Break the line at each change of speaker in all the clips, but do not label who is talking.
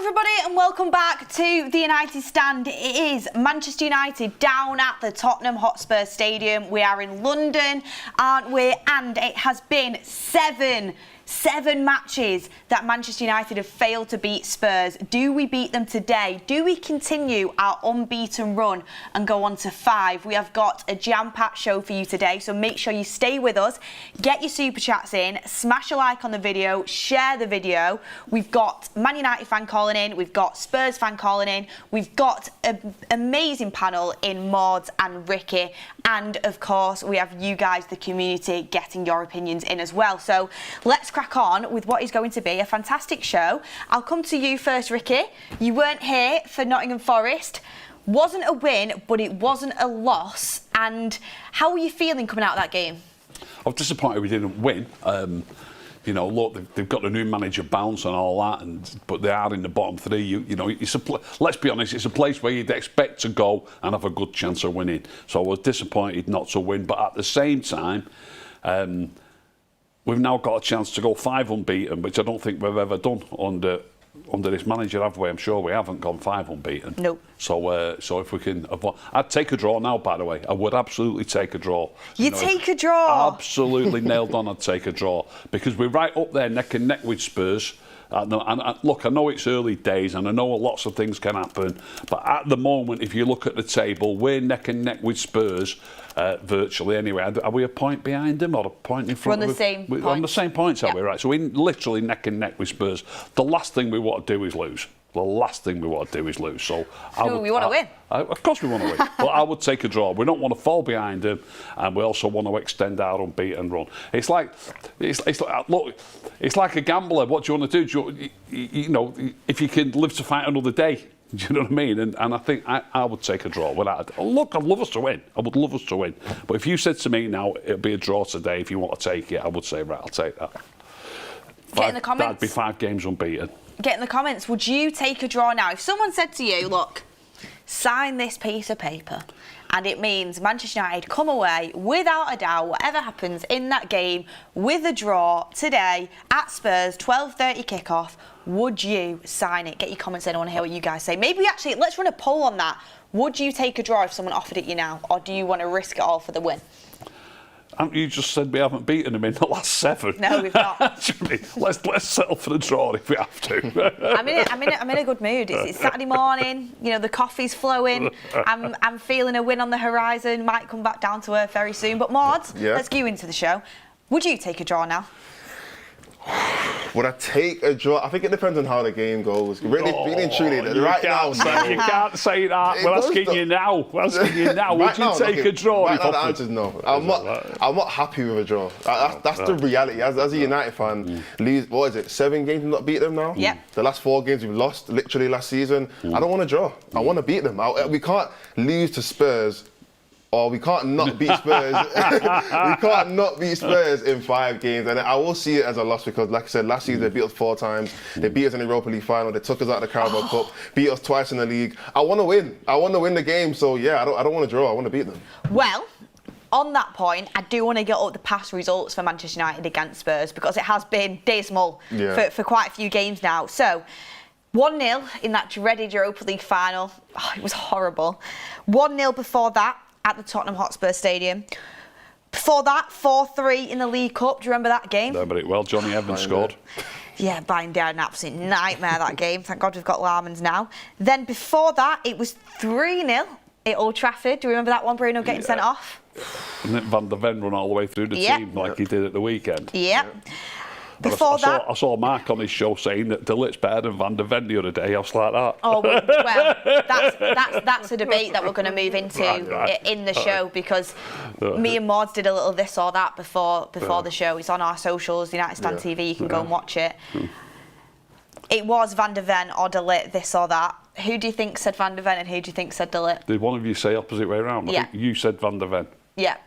everybody, and welcome back to the United Stand. It is Manchester United down at the Tottenham Hotspur Stadium. We are in London, aren't we? And it has been seven matches that Manchester United have failed to beat Spurs. Do we beat them today? Do we continue our unbeaten run and go on to 5? We have got a jam-packed show for you today, so make sure you stay with us. Get your super chats in, smash a like on the video, share the video. We've got Man United fan calling in, we've got Spurs fan calling in, we've got an amazing panel in Mordzs and Ricky, and of course we have you guys, the community, getting your opinions in as well. So let's crack on with what is going to be a fantastic show. I'll come to you first, Ricky. You weren't here for Nottingham Forest. Wasn't a win, but it wasn't a loss. And how were you feeling coming out of that game?
I was disappointed we didn't win. You know, look, they've got a new manager bounce and all that, but they are in the bottom 3. You know, let's be honest, it's a place where you'd expect to go and have a good chance of winning. So I was disappointed not to win, but at the same time, we've now got a chance to go 5 unbeaten, which I don't think we've ever done under this manager, have we? I'm sure we haven't gone 5 unbeaten. Nope. So if we can avoid, I'd take a draw now. By the way, I would absolutely take a draw.
You know, take a draw?
Absolutely nailed on. I'd take a draw because we're right up there, neck and neck with Spurs. And look, I know it's early days, and I know lots of things can happen. But at the moment, if you look at the table, we're neck and neck with Spurs. Virtually anyway. Are we a point behind them or a point in front?
We're on the same points.
We're on the same points, are we? Right. So we're literally neck and neck with Spurs. The last thing we want to do is lose. The last thing we want to do is lose. So
we want to win.
Of course we want to win. But I would take a draw. We don't want to fall behind them, and we also want to extend our unbeaten run. It's like look, it's like a gambler. What do you want to do? You know, if you can live to fight another day. Do you know what I mean? And I think I would take a draw. Look, I'd love us to win. I would love us to win. But if you said to me now, it'll be a draw today, if you want to take it, I would say, right, I'll take that.
Get in the comments.
That'd be 5 games unbeaten. Get
in the comments. Would you take a draw now? If someone said to you, look, sign this piece of paper, and it means Manchester United come away, without a doubt, whatever happens in that game, with a draw today at Spurs, 12:30 kickoff, would you sign it? Get your comments in. I want to hear what you guys say. Maybe actually, let's run a poll on that. Would you take a draw if someone offered it you now, or do you want to risk it all for the win?
You just said we haven't beaten them in the last 7.
No, we've not.
let's settle for the draw if we have to.
I'm in a good mood. It's Saturday morning. You know, the coffee's flowing. I'm feeling a win on the horizon. Might come back down to earth very soon. But Mords, let's go into the show. Would you take a draw now?
Would I take a draw? I think it depends on how the game goes. Really and truly, right now,
you can't say that. We're asking you now. Would you take a draw?
Right now, the answer is no. I'm not happy with a draw. That's the reality. As a United fan, lose, what is it, 7 games and not beat them now?
Yeah.
The last 4 games we've lost, literally last season. I don't want to draw. I want to beat them. We can't lose to Spurs. Or we can't not beat Spurs. We can't not beat Spurs in 5 games. And I will see it as a loss because, like I said, last season they beat us 4 times. They beat us in the Europa League final. They took us out of the Carabao Cup. Beat us twice in the league. I want to win. I want to win the game. So, yeah, I don't want to draw. I want to beat them.
Well, on that point, I do want to get up the past results for Manchester United against Spurs because it has been dismal for quite a few games now. So, 1-0 in that dreaded Europa League final. Oh, it was horrible. 1-0 before that at the Tottenham Hotspur Stadium. Before that, 4-3 in the League Cup. Do you remember that game?
Remember it well. Johnny Evans scored.
Yeah, Binder had an absolute nightmare that game. Thank God we've got Larmans now. Then before that, it was 3-0 at Old Trafford. Do you remember that one, Bruno getting sent off?
And then Van der Ven run all the way through the team like he did at the weekend.
Yeah. Before
I saw Mark on his show saying that De Ligt's better than Van der Ven the other day. I was like that.
Oh well, that's a debate that we're going to move into in the show because me and Mords did a little this or that before the show. It's on our socials, United Stand TV. You can go and watch it. It was Van der Ven or De Ligt, this or that. Who do you think said Van der Ven and who do you think said De Ligt?
Did one of you say opposite way around? I think you said Van der Ven.
Yeah.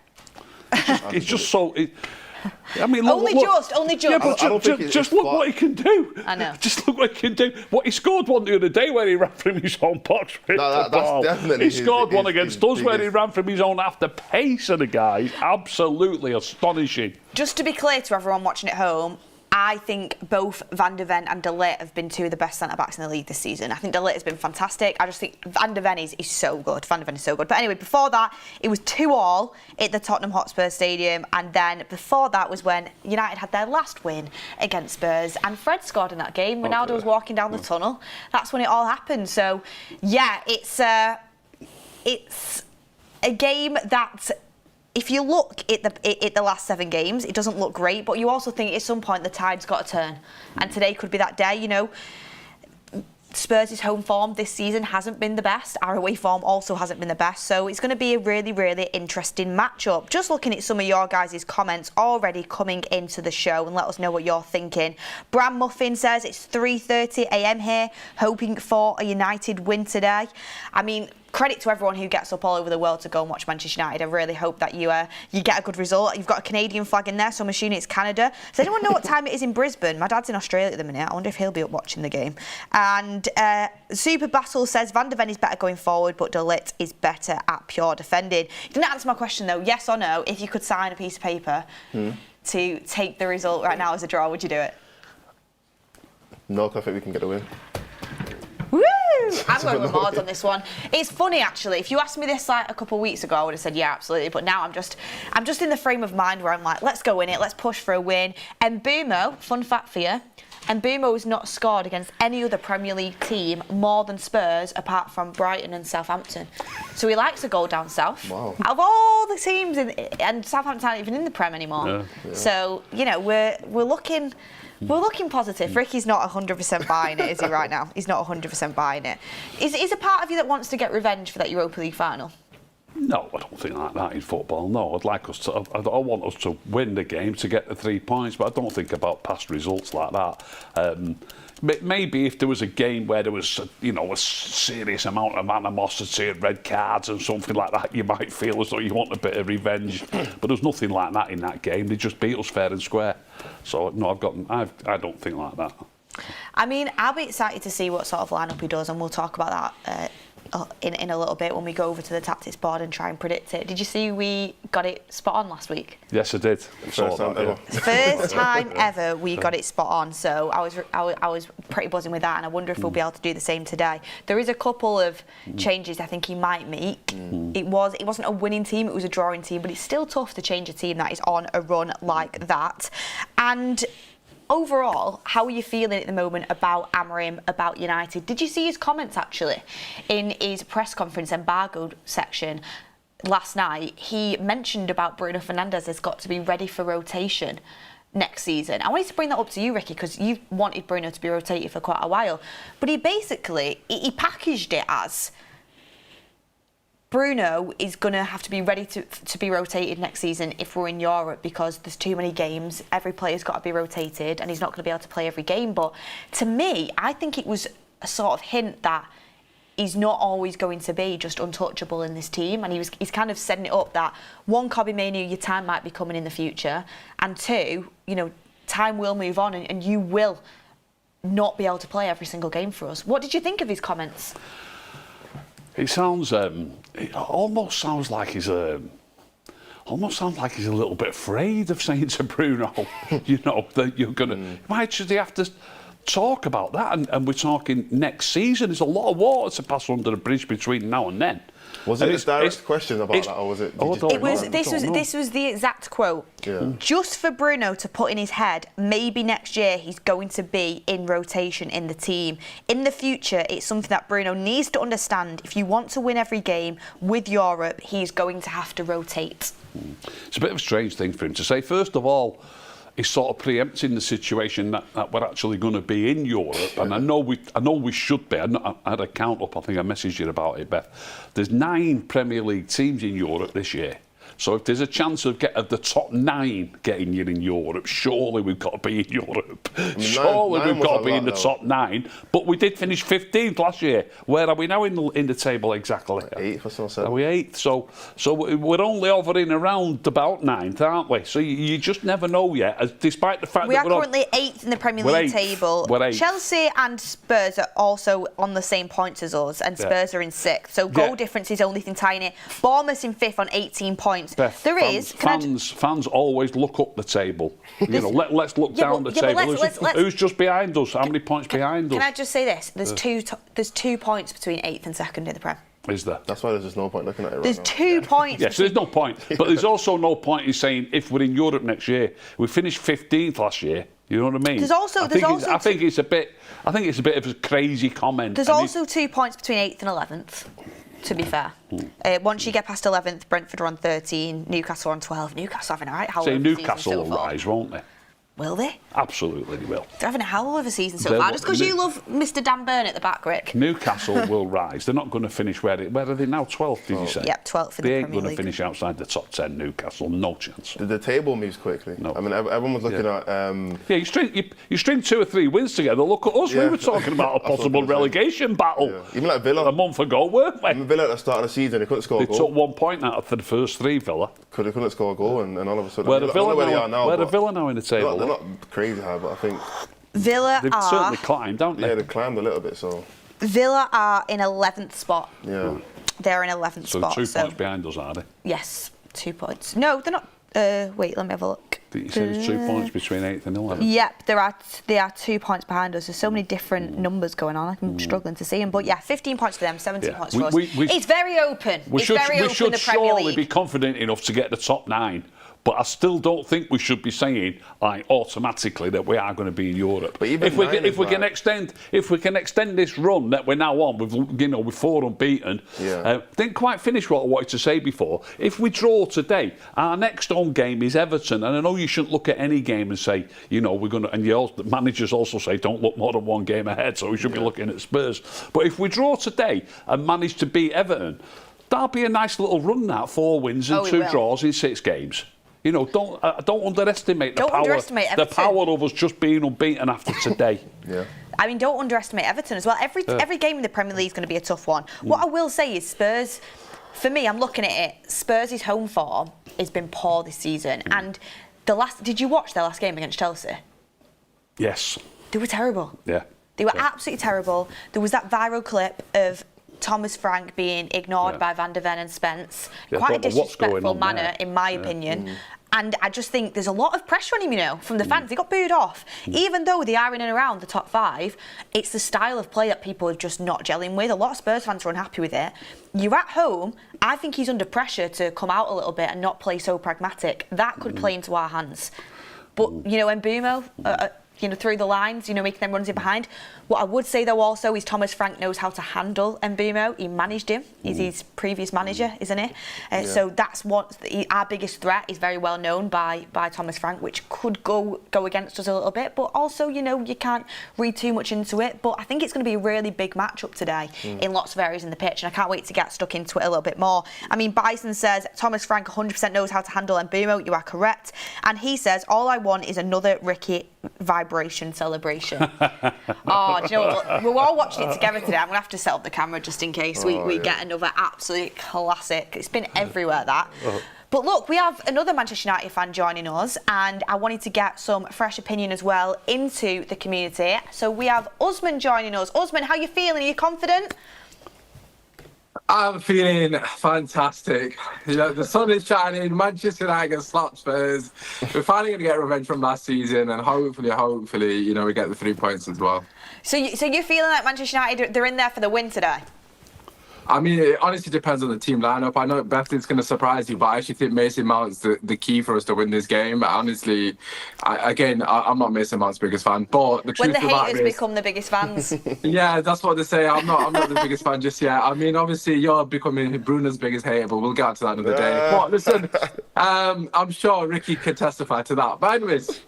It's just so. I mean,
only just.
Yeah, but just look what he can do.
I know.
Just look what he can do. What he scored one the other day where he ran from his own box.
That's definitely.
He scored one against us where he ran from his own after pace of the guy. Absolutely astonishing.
Just to be clear to everyone watching at home, I think both Van der Ven and De Ligt have been two of the best centre-backs in the league this season. I think De Ligt has been fantastic. I just think Van der Ven is so good. Van der Ven is so good. But anyway, before that, it was 2-2 at the Tottenham Hotspur Stadium. And then before that was when United had their last win against Spurs. And Fred scored in that game. Ronaldo was walking down the tunnel. That's when it all happened. So, yeah, it's a game that... If you look at the last 7 games, it doesn't look great, but you also think at some point the tide's got to turn. And today could be that day, you know. Spurs' home form this season hasn't been the best. Our away form also hasn't been the best. So it's going to be a really, really interesting matchup. Just looking at some of your guys' comments already coming into the show, and let us know what you're thinking. Bram Muffin says it's 3:30 a.m. here, hoping for a United win today. I mean, credit to everyone who gets up all over the world to go and watch Manchester United. I really hope that you get a good result. You've got a Canadian flag in there, so I'm assuming it's Canada. Does anyone know what time it is in Brisbane? My dad's in Australia at the minute. I wonder if he'll be up watching the game. And Super Battle says Van der Ven is better going forward, but De Ligt is better at pure defending. You didn't answer my question though. Yes or no? If you could sign a piece of paper to take the result right now as a draw, would you do it?
No, 'cause I think we can get the win.
Woo! I'm going with Mordzs on this one. It's funny actually. If you asked me this like a couple of weeks ago, I would have said yeah, absolutely. But now I'm just in the frame of mind where I'm like, let's go in it, let's push for a win. And Mbumo, fun fact for you, Mbumo has not scored against any other Premier League team more than Spurs, apart from Brighton and Southampton. So he likes to go down south.
Wow.
Out of all the teams, and Southampton aren't even in the Prem anymore.
Yeah.
So you know we're looking. We're looking positive. Ricky's not 100% buying it, is he, right now? He's not 100% buying it. Is a part of you that wants to get revenge for that Europa League final?
No, I don't think like that in football. No, I'd like us to. I want us to win the game to get the 3 points, but I don't think about past results like that. Maybe if there was a game where there was, a serious amount of animosity and red cards and something like that, you might feel as though you want a bit of revenge. But there's nothing like that in that game. They just beat us fair and square. So no, I don't think like that.
I mean, I'll be excited to see what sort of lineup he does, and we'll talk about that in a little bit when we go over to the tactics board and try and predict it. Did you see we got it spot on last week?
Yes, I did.
First time ever.
First time ever we got it spot on, so I was pretty buzzing with that, and I wonder if we'll be able to do the same today. There is a couple of changes I think he might make. It wasn't a winning team, it was a drawing team, but it's still tough to change a team that is on a run like that. And overall, how are you feeling at the moment about Amorim, about United? Did you see his comments actually in his press conference embargoed section last night? He mentioned about Bruno Fernandes has got to be ready for rotation next season. I wanted to bring that up to you, Ricky, because you've wanted Bruno to be rotated for quite a while. But he packaged it as Bruno is going to have to be ready to be rotated next season if we're in Europe, because there's too many games. Every player's got to be rotated and he's not going to be able to play every game. But to me, I think it was a sort of hint that he's not always going to be just untouchable in this team. And he's kind of setting it up that, one, Kobbie Mainoo, your time might be coming in the future. And two, time will move on and you will not be able to play every single game for us. What did you think of his comments?
It sounds. It almost sounds like he's a little bit afraid of saying to Bruno, that you're gonna. Why should he have to talk about that? And we're talking next season. There's a lot of water to pass under the bridge between now and then.
Was it a direct question about that, or was it?
This was the exact quote.
Yeah.
Just for Bruno to put in his head, maybe next year he's going to be in rotation in the team. In the future, it's something that Bruno needs to understand. If you want to win every game with Europe, he's going to have to rotate.
It's a bit of a strange thing for him to say. First of all, he's sort of preempting the situation that we're actually going to be in Europe, and I know we should be. I had a count up. I think I messaged you about it, Beth. There's 9 Premier League teams in Europe this year. So if there's a chance of the top 9 getting you in Europe, surely we've got to be in Europe. Surely we've got to be in the top 9. But we did finish 15th last year. Where are we now in the table exactly?
8th or something.
Are we 8th? So we're only hovering around about 9th, aren't we? So you just never know yet. Despite the fact
we
that
are currently 8th in the Premier League table.
We're 8th.
Chelsea and Spurs are also on the same points as us, and Spurs are in 6th. So goal difference is the only thing tying it. Bournemouth in 5th on 18 points. points.
Beth,
There is.
Fans always look up the table. You know, let's look down the table. Who's just behind us? How many points behind us?
Can I just say this? There's 2 points between 8th and 2nd in the Prem.
Is there?
That's why there's just no point looking at it right
There's
now.
2 points.
Yes, there's no point. But there's also no point in saying if we're in Europe next year, we finished 15th last year. You know what I mean? I think it's a bit of a crazy comment.
There's also 2 points between 8th and 11th. To be fair, once you get past 11th, Brentford are on 13, Newcastle are on 12. Newcastle having a right hell of a season
Newcastle
so
will
far.
rise, won't they?
Will they?
Absolutely, they will.
They're having a hell of a season so far. Just because you love Mr. Dan Burn at the back, Rick.
Newcastle will rise. They're not going to finish where are they now? 12th, did you say?
Yep, 12th in the
They
Premier
ain't going to
League.
finish outside the top 10, Newcastle. No chance.
The table moves quickly.
No.
I mean, everyone was looking at...
Yeah, you string 2 or 3 wins together. Look at us.
Yeah.
We were talking about a possible relegation battle.
Yeah. Even like Villa.
A month ago, weren't we?
Villa at the start of the season, they couldn't score a
They
goal.
took 1 point out of the first 3, Villa.
They couldn't score a goal, and all of a sudden...
Where are Villa
but
now in the table?
They're not crazy high, but I think...
Villa
They've certainly climbed, haven't they?
Yeah, they've climbed a little bit, so...
Villa are in 11th spot.
Yeah.
They're in 11th spot.
2 points behind us, are they?
Yes, 2 points. No, they're not. Wait, let me have a look.
You said there's 2 points between 8th and 11th.
Yep, they are 2 points behind us. There's so many different numbers going on. I'm struggling to see them. But yeah, 15 points for them, 17 points for us. It's very open.
We should
the Premier
surely
League.
be confident enough to get the top 9. But I still don't think we should be saying automatically that we are going to be in Europe.
But even
if we can extend this run that we're now on with 4 unbeaten, didn't quite finish what I wanted to say before. If we draw today, our next home game is Everton, and I know you shouldn't look at any game and say we're going to. And the managers also say don't look more than 1 game ahead, so we should be looking at Spurs. But if we draw today and manage to beat Everton, that'll be a nice little run. That 4 wins and 2 draws in 6 games. Don't underestimate the power of us just being unbeaten after today.
Yeah.
I mean, don't underestimate Everton as well. Every game in the Premier League is going to be a tough one. What I will say is Spurs, for me, I'm looking at it, Spurs' home form has been poor this season. And did you watch their last game against Chelsea?
Yes.
They were terrible.
Yeah.
They were absolutely terrible. There was that viral clip of Thomas Frank being ignored by Van der Ven and Spence. Quite a disrespectful manner, in my opinion. And I just think there's a lot of pressure on him, from the fans. He got booed off. Even though they are in and around the top 5, it's the style of play that people are just not gelling with. A lot of Spurs fans are unhappy with it. You're at home. I think he's under pressure to come out a little bit and not play so pragmatic. That could play into our hands. But, Mbeumo, through the lines, making them runs in behind. What I would say, though, also, is Thomas Frank knows how to handle Mbeumo. He managed him. He's his previous manager, isn't he? So that's our biggest threat is very well known by Thomas Frank, which could go against us a little bit. But also, you can't read too much into it. But I think it's going to be a really big matchup today in lots of areas in the pitch. And I can't wait to get stuck into it a little bit more. I mean, Bison says, Thomas Frank 100% knows how to handle Mbeumo. You are correct. And he says, all I want is another Ricky vibration celebration. Oh, do you know what? We're all watching it together today. I'm going to have to set up the camera just in case we get another absolute classic. It's been everywhere, that. But look, we have another Manchester United fan joining us, and I wanted to get some fresh opinion as well into the community. So we have Usman joining us. Usman, how are you feeling? Are you confident?
I'm feeling fantastic. The sun is shining. Manchester United can slap Spurs. We're finally going to get revenge from last season, and hopefully, we get the 3 points as well.
So you're feeling like Manchester United, they're in there for the win today?
I mean, it honestly depends on the team lineup. I know Beth is going to surprise you, but I actually think Mason Mount's the key for us to win this game. Honestly, I'm not Mason Mount's biggest fan, but the truth
when the haters
is,
become the biggest fans.
Yeah, that's what they say. I'm not the biggest fan just yet. I mean, obviously, you're becoming Bruno's biggest hater, but we'll get to that another day. But listen, I'm sure Ricky can testify to that. But anyways,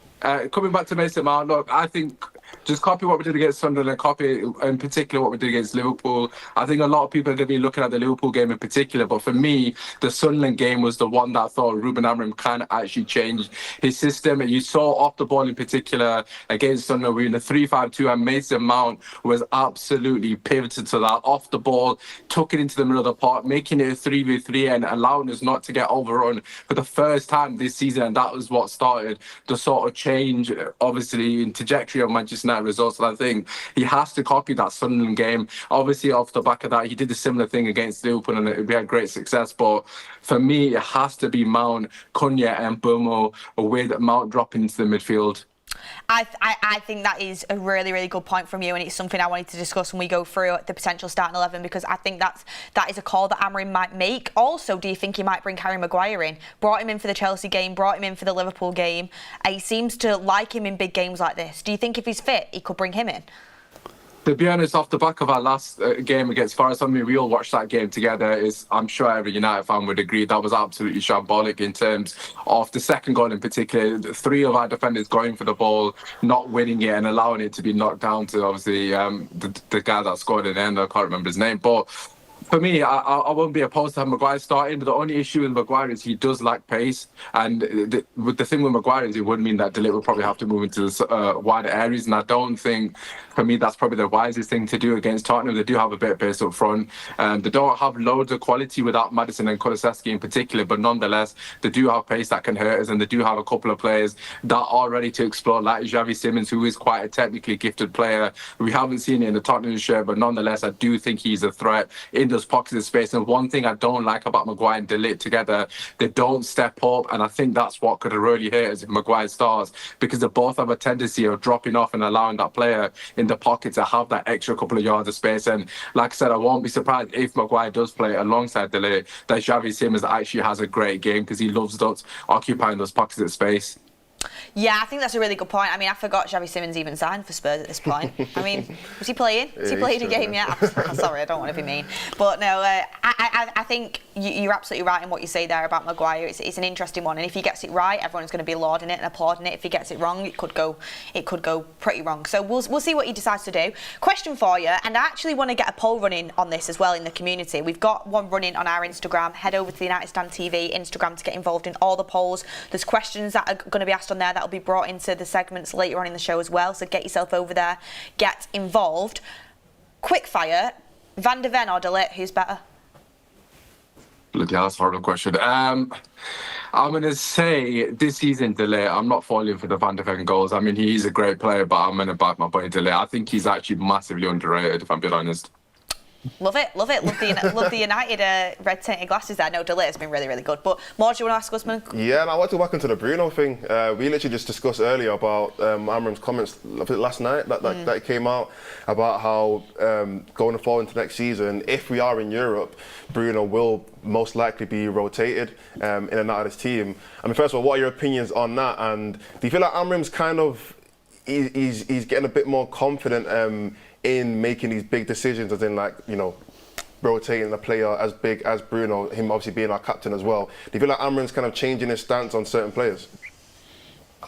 coming back to Mason Mount, look, I think just copy what we did against Sunderland and copy in particular what we did against Liverpool. I think a lot of people are going to be looking at the Liverpool game in particular, but for me, the Sunderland game was the one that I thought Ruben Amorim can actually change his system. You saw off the ball in particular against Sunderland, we were in the 3-5-2, and Mason Mount was absolutely pivoted to that. Off the ball, took it into the middle of the park, making it a 3v3 and allowing us not to get overrun for the first time this season, and that was what started the sort of change, obviously, in trajectory of Manchester United results. And I think he has to copy that Sunderland game. Obviously, off the back of that, he did a similar thing against Liverpool and we had great success. But for me, it has to be Mount, Cunha and Burmo with Mount dropping into the midfield.
I think that is a really, really good point from you, and it's something I wanted to discuss when we go through the potential starting 11, because I think that is a call that Amorim might make. Also, do you think he might bring Harry Maguire in? Brought him in for the Chelsea game, brought him in for the Liverpool game. He seems to like him in big games like this. Do you think if he's fit, he could bring him in?
To be honest, off the back of our last game against Forest, I mean, we all watched that game together. I'm sure every United fan would agree that was absolutely shambolic in terms of the second goal in particular. 3 of our defenders going for the ball, not winning it and allowing it to be knocked down to, obviously, the guy that scored in the end. I can't remember his name. But for me, I won't be opposed to have Maguire starting, but the only issue with Maguire is he does lack pace. And the thing with Maguire is it would mean that De Ligt will probably have to move into the wider areas. And I don't think, for me, that's probably the wisest thing to do against Tottenham. They do have a bit of pace up front. They don't have loads of quality without Maddison and Kulusevski in particular, but nonetheless, they do have pace that can hurt us, and they do have a couple of players that are ready to explore, like Xavi Simons, who is quite a technically gifted player. We haven't seen it in the Tottenham shirt, but nonetheless, I do think he's a threat in those pockets of space. And one thing I don't like about Maguire and De Ligt together, they don't step up, and I think that's what could really hurt us if Maguire starts, because they both have a tendency of dropping off and allowing that player in the pocket to have that extra couple of yards of space. And like I said, I won't be surprised if Maguire does play alongside De Ligt, that Xavi Simons actually has a great game, because he loves those occupying those pockets of space.
Yeah, I think that's a really good point. I mean, I forgot Xavi Simons even signed for Spurs at this point. I mean, was he playing? Has he played a game yet? I'm sorry, I don't want to be mean. But no, I think you're absolutely right in what you say there about Maguire. It's an interesting one, and if he gets it right, everyone's going to be lauding it and applauding it. If he gets it wrong, it could go pretty wrong. So we'll see what he decides to do. Question for you, and I actually want to get a poll running on this as well in the community. We've got one running on our Instagram. Head over to the United Stand TV Instagram to get involved in all the polls. There's questions that are going to be asked on there that'll be brought into the segments later on in the show as well, so get yourself over there, get involved. Quick fire, Van de Ven or De Ligt, who's better?
Look, yeah, that's a horrible question. I'm going to say this season, De Ligt. I'm not falling for the Van de Ven goals. I mean, he's a great player, but I'm going to back my boy De Ligt. I think he's actually massively underrated, if I'm being honest.
Love it. Love the United red tinted glasses there. No, De Ligt has been really, really good. But Mordzs, do you want to ask us, man?
Yeah, and I want to go back into the Bruno thing. We literally just discussed earlier about Amorim's comments last night that came out about how going forward into next season, if we are in Europe, Bruno will most likely be rotated in and out of his team. I mean, first of all, what are your opinions on that? And do you feel like Amorim's kind of he's getting a bit more confident in making these big decisions, as in, like, you know, rotating a player as big as Bruno, him obviously being our captain as well? Do you feel like Amorim's kind of changing his stance on certain players?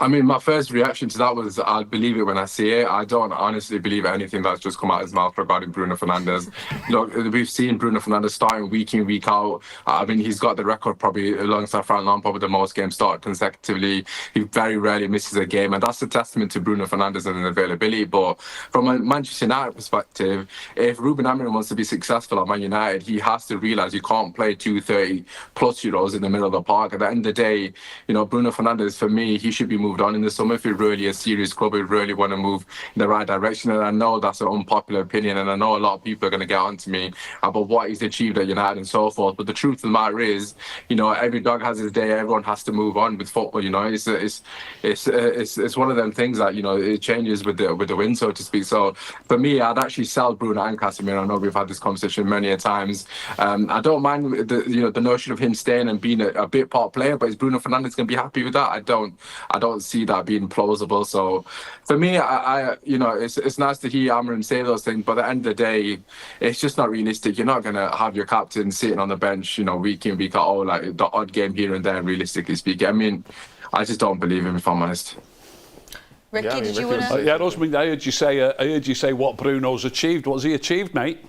I mean, my first reaction to that was I'll believe it when I see it. I don't honestly believe anything that's just come out of his mouth regarding Bruno Fernandes. Look, we've seen Bruno Fernandes starting week in, week out. I mean, he's got the record probably alongside Frank Lampard with the most games started consecutively. He very rarely misses a game, and that's a testament to Bruno Fernandes and his availability. But from a Manchester United perspective, if Ruben Amorim wants to be successful at Man United, he has to realise you can't play 230-plus euros in the middle of the park. At the end of the day, you know, Bruno Fernandes, for me, he should be moved on in the summer if you're really a serious club, you really want to move in the right direction. And I know that's an unpopular opinion, and I know a lot of people are going to get onto me about what he's achieved at United and so forth. But the truth of the matter is, you know, every dog has his day. Everyone has to move on with football. You know, it's one of them things that, you know, it changes with the wind, so to speak. So for me, I'd actually sell Bruno and Casemiro. I know we've had this conversation many a times. I don't mind the notion of him staying and being a bit part player, but is Bruno Fernandes going to be happy with that? I don't see that being plausible. So for me, I you know, it's nice to hear Amorim say those things, but at the end of the day, it's just not realistic. You're not going to have your captain sitting on the bench, you know, week in, week out, oh, like the odd game here and there, realistically speaking. I mean, I just don't believe him, if I'm honest.
Ricky,
Yeah, I mean,
did you
Ricky
want to?
Yeah, Usman, I heard you say what Bruno's achieved. What's he achieved, mate?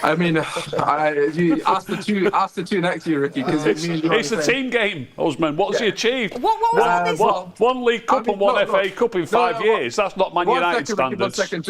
I mean, you ask the two next year, Ricky, because
It's a team game, Usman. What's he achieved?
What was all this?
One League Cup and one FA Cup in 5 years. That's not Man United standards.
Ricky, 1 second,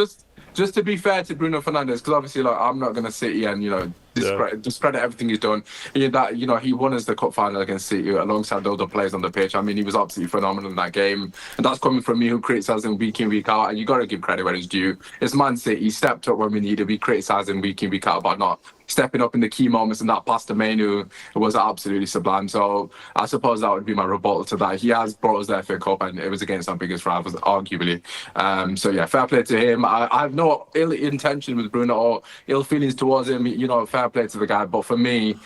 just to be fair to Bruno Fernandes, because obviously, like, I'm not going to sit here and, you know, discredit everything he's done. He won us the cup final against City alongside the other players on the pitch. I mean, he was absolutely phenomenal in that game, and that's coming from me who criticises him week in, week out. And you got to give credit where it's due. It's Man City. He stepped up when we needed. We criticise him week in, week out about not stepping up in the key moments, and that pass to Mainu was absolutely sublime. So I suppose that would be my rebuttal to that. He has brought us the FA Cup, and it was against our biggest rivals, arguably. So yeah, fair play to him. I have no ill intention with Bruno or ill feelings towards him. Fair play to the guy. But for me,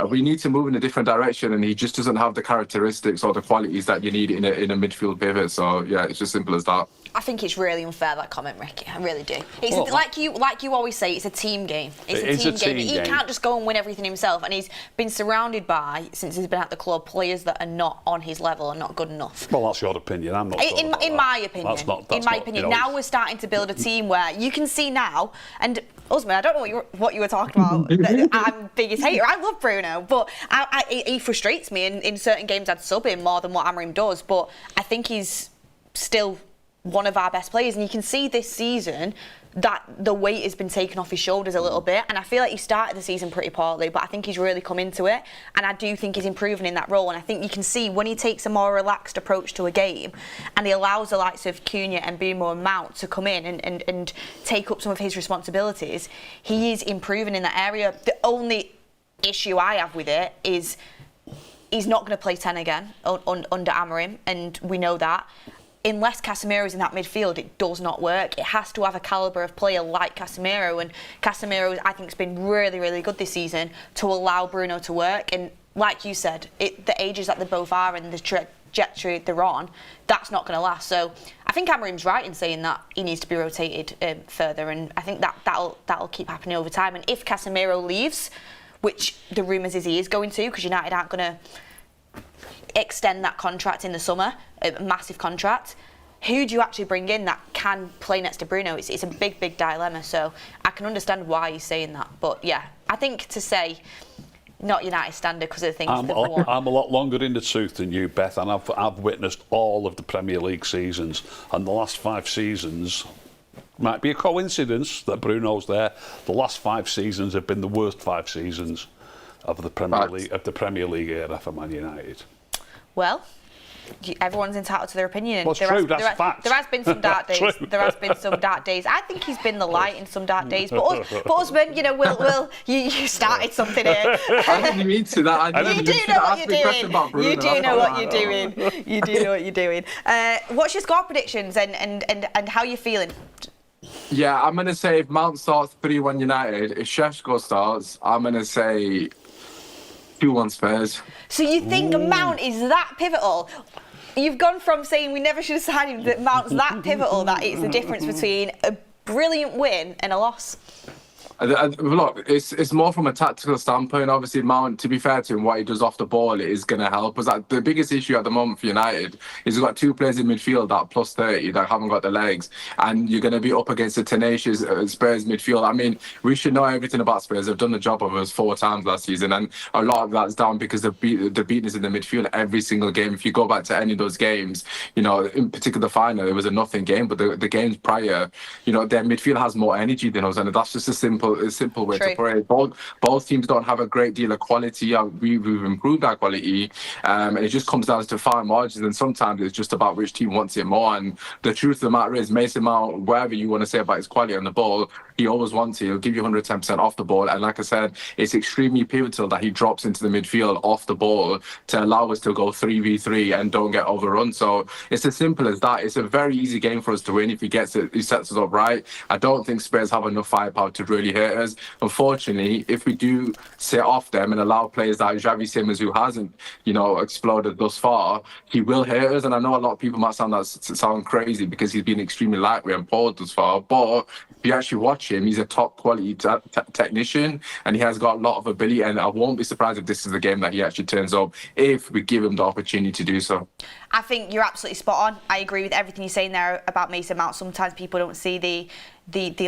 we need to move in a different direction, and he just doesn't have the characteristics or the qualities that you need in a midfield pivot. So yeah, it's just simple as that.
I think it's really unfair, that comment, Ricky. I really do. It's like you always say, it's a team game. It's a team game. He can't just go and win everything himself, and he's been surrounded by, since he's been at the club, players that are not on his level and not good enough.
Well, that's your opinion. I'm not.
In my opinion.
In
my opinion. Now we're starting to build a team where you can see now, and Usman, I don't know what you were talking about. I'm biggest hater. I love Bruno, but he frustrates me. In certain games, I'd sub him more than what Amorim does. But I think he's still one of our best players, and you can see this season that the weight has been taken off his shoulders a little bit, and I feel like he started the season pretty poorly, but I think he's really come into it, and I do think he's improving in that role. And I think you can see when he takes a more relaxed approach to a game, and he allows the likes of Cunha and Mbeumo and Mount to come in and take up some of his responsibilities, he is improving in that area. The only issue I have with it is he's not going to play 10 again under Amorim, and we know that. Unless Casemiro's in that midfield, it does not work. It has to have a calibre of player like Casemiro, and Casemiro, I think, has been really, really good this season to allow Bruno to work. And like you said, the ages that they both are and the trajectory they're on, that's not going to last. So I think Amorim's right in saying that he needs to be rotated further, and I think that'll keep happening over time. And if Casemiro leaves, which the rumours is he is going to, because United aren't going to extend that contract in the summer, a massive contract, who do you actually bring in that can play next to Bruno? It's a big, big dilemma, so I can understand why he's saying that. But yeah, I think to say not United standard because of the things that they want.
I'm a lot longer in the tooth than you, Beth, and I've witnessed all of the Premier League seasons, and the last 5 seasons, might be a coincidence that Bruno's there, the last 5 seasons have been the worst 5 seasons of the Premier League era for Man United.
Well, everyone's entitled to their opinion.
Well, that's fact.
There has been some dark days. There has been some dark days. I think he's been the light in some dark days. But Usman, you started something here.
I didn't mean to that.
You do know what you're doing. You do know what you're doing. You do know what you're doing. What's your score predictions and how you feeling?
Yeah, I'm going to say if Mount starts 3-1 United, if Šeško starts, I'm going to say 2-1 Spurs.
So you think Mount is that pivotal? You've gone from saying we never should have signed him that Mount's that pivotal that it's the difference between a brilliant win and a loss.
Look, it's more from a tactical standpoint. Obviously, Mount, to be fair to him, what he does off the ball is going to help. Because the biggest issue at the moment for United is he's got 2 players in midfield that plus 30 that haven't got the legs, and you're going to be up against a tenacious Spurs midfield. I mean, we should know everything about Spurs. They've done the job of us 4 times last season, and a lot of that's down because the beaten us in the midfield every single game. If you go back to any of those games, in particular the final, it was a nothing game. But the games prior, their midfield has more energy than us, and that's just a simple way to put it. Both teams don't have a great deal of quality. We've improved our quality, and it just comes down to fine margins, and sometimes it's just about which team wants it more. And the truth of the matter is, Mason Mount, whatever you want to say about his quality on the ball, he always wants it. He'll give you 110% off the ball, and like I said, it's extremely pivotal that he drops into the midfield off the ball to allow us to go 3v3 and don't get overrun. So it's as simple as that. It's a very easy game for us to win if he sets us up right. I don't think Spurs have enough firepower to really hurt us. Unfortunately, if we do sit off them and allow players like Xavi Simons, who hasn't, exploded thus far, he will hurt us. And I know a lot of people might sound crazy because he's been extremely lightweight and poor thus far, but if you actually watch him, he's a top quality technician, and he has got a lot of ability, and I won't be surprised if this is the game that he actually turns up if we give him the opportunity to do so.
I think you're absolutely spot on. I agree with everything you're saying there about Mason Mount. Sometimes people don't see the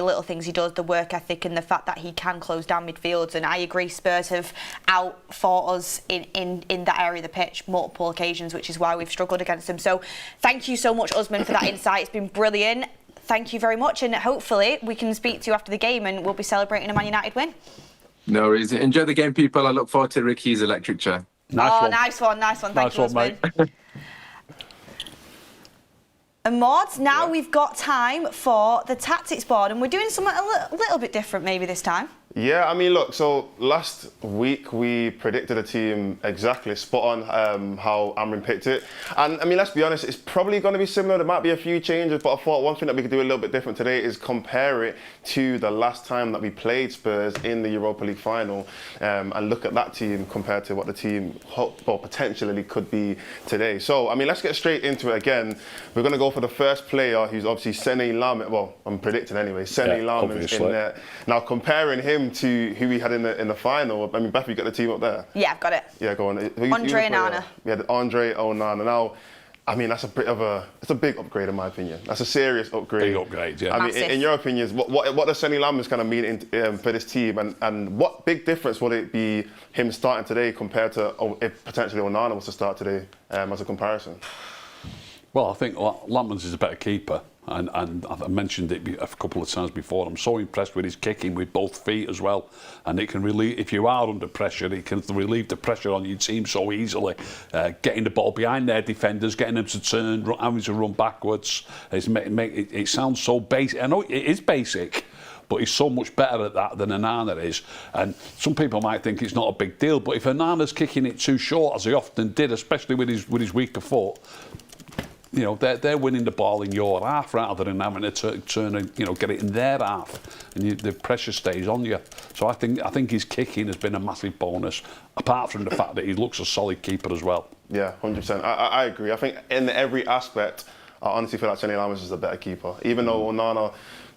little things he does, the work ethic and the fact that he can close down midfields. And I agree, Spurs have outfought us in that area of the pitch multiple occasions, which is why we've struggled against them. So thank you so much, Usman, for that insight. It's been brilliant. Thank you very much, and hopefully we can speak to you after the game and we'll be celebrating a Man United win.
No worries. Enjoy the game, people. I look forward to Ricky's electric chair.
Nice one.
Nice one. Thank
Nice
you,
one, mate.
husband. And Mords, now we've got time for the tactics board, and we're doing something a little bit different maybe this time.
Yeah, I mean, look, so last week we predicted a team exactly spot on how Amorim picked it. And I mean, let's be honest, it's probably going to be similar. There might be a few changes, but I thought one thing that we could do a little bit different today is compare it to the last time that we played Spurs in the Europa League final and look at that team compared to what the team potentially could be today. So, I mean, let's get straight into it again. We're going to go for the first player, who's obviously Sene Lamin. Well, I'm predicting anyway. Sene Lamin's in there. Now, comparing him to who we had in the final. I mean, Beth, you got the team up there?
Yeah, I've got it.
Yeah, go on.
Andre Onana.
We had Andre Onana. Now, I mean, that's it's a big upgrade in my opinion. That's a serious upgrade.
Big upgrade, yeah.
I mean, in your opinions, what does Sene Lamin kind of mean for this team, and what big difference would it be him starting today compared to if potentially Onana was to start today as a comparison?
Well, I think Lammens is a better keeper, and I mentioned it a couple of times before. I'm so impressed with his kicking with both feet as well, and it can relieve, if you are under pressure, it can relieve the pressure on your team so easily. Getting the ball behind their defenders, getting them to turn, having to run backwards. It sounds so basic. I know it is basic, but he's so much better at that than Onana is. And some people might think it's not a big deal, but if Onana's kicking it too short, as he often did, especially with his weaker foot, you know, they're winning the ball in your half rather than having to turn and, you know, get it in their half, and the pressure stays on you. So I think his kicking has been a massive bonus, apart from the fact that he looks a solid keeper as well.
Yeah, 100%. I agree. I think in every aspect, I honestly feel like Sene Lamin is a better keeper. Even though Onana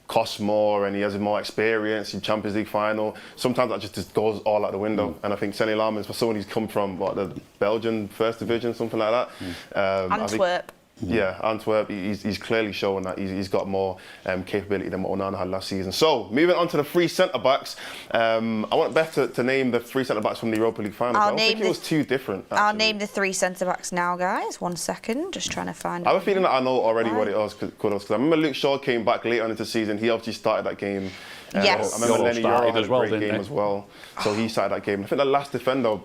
costs more and he has more experience in Champions League final, sometimes that just goes all out the window. And I think Sene Lamin, for someone who's come from the Belgian First Division, something like that.
Antwerp.
Yeah, Antwerp, he's clearly showing that he's got more capability than what Onana had last season. So, moving on to the three centre-backs. I want Beth to name the three centre-backs from the Europa League final. I don't think it was too different, actually.
I'll name the three centre-backs now, guys. 1 second, just trying to find it.
I have a feeling that I know already what it was, because I remember Luke Shaw came back late on into the season. He obviously started that game.
Yes.
I remember Lenny Yoro had a
great
game as well. So he started that game. I think the last defender...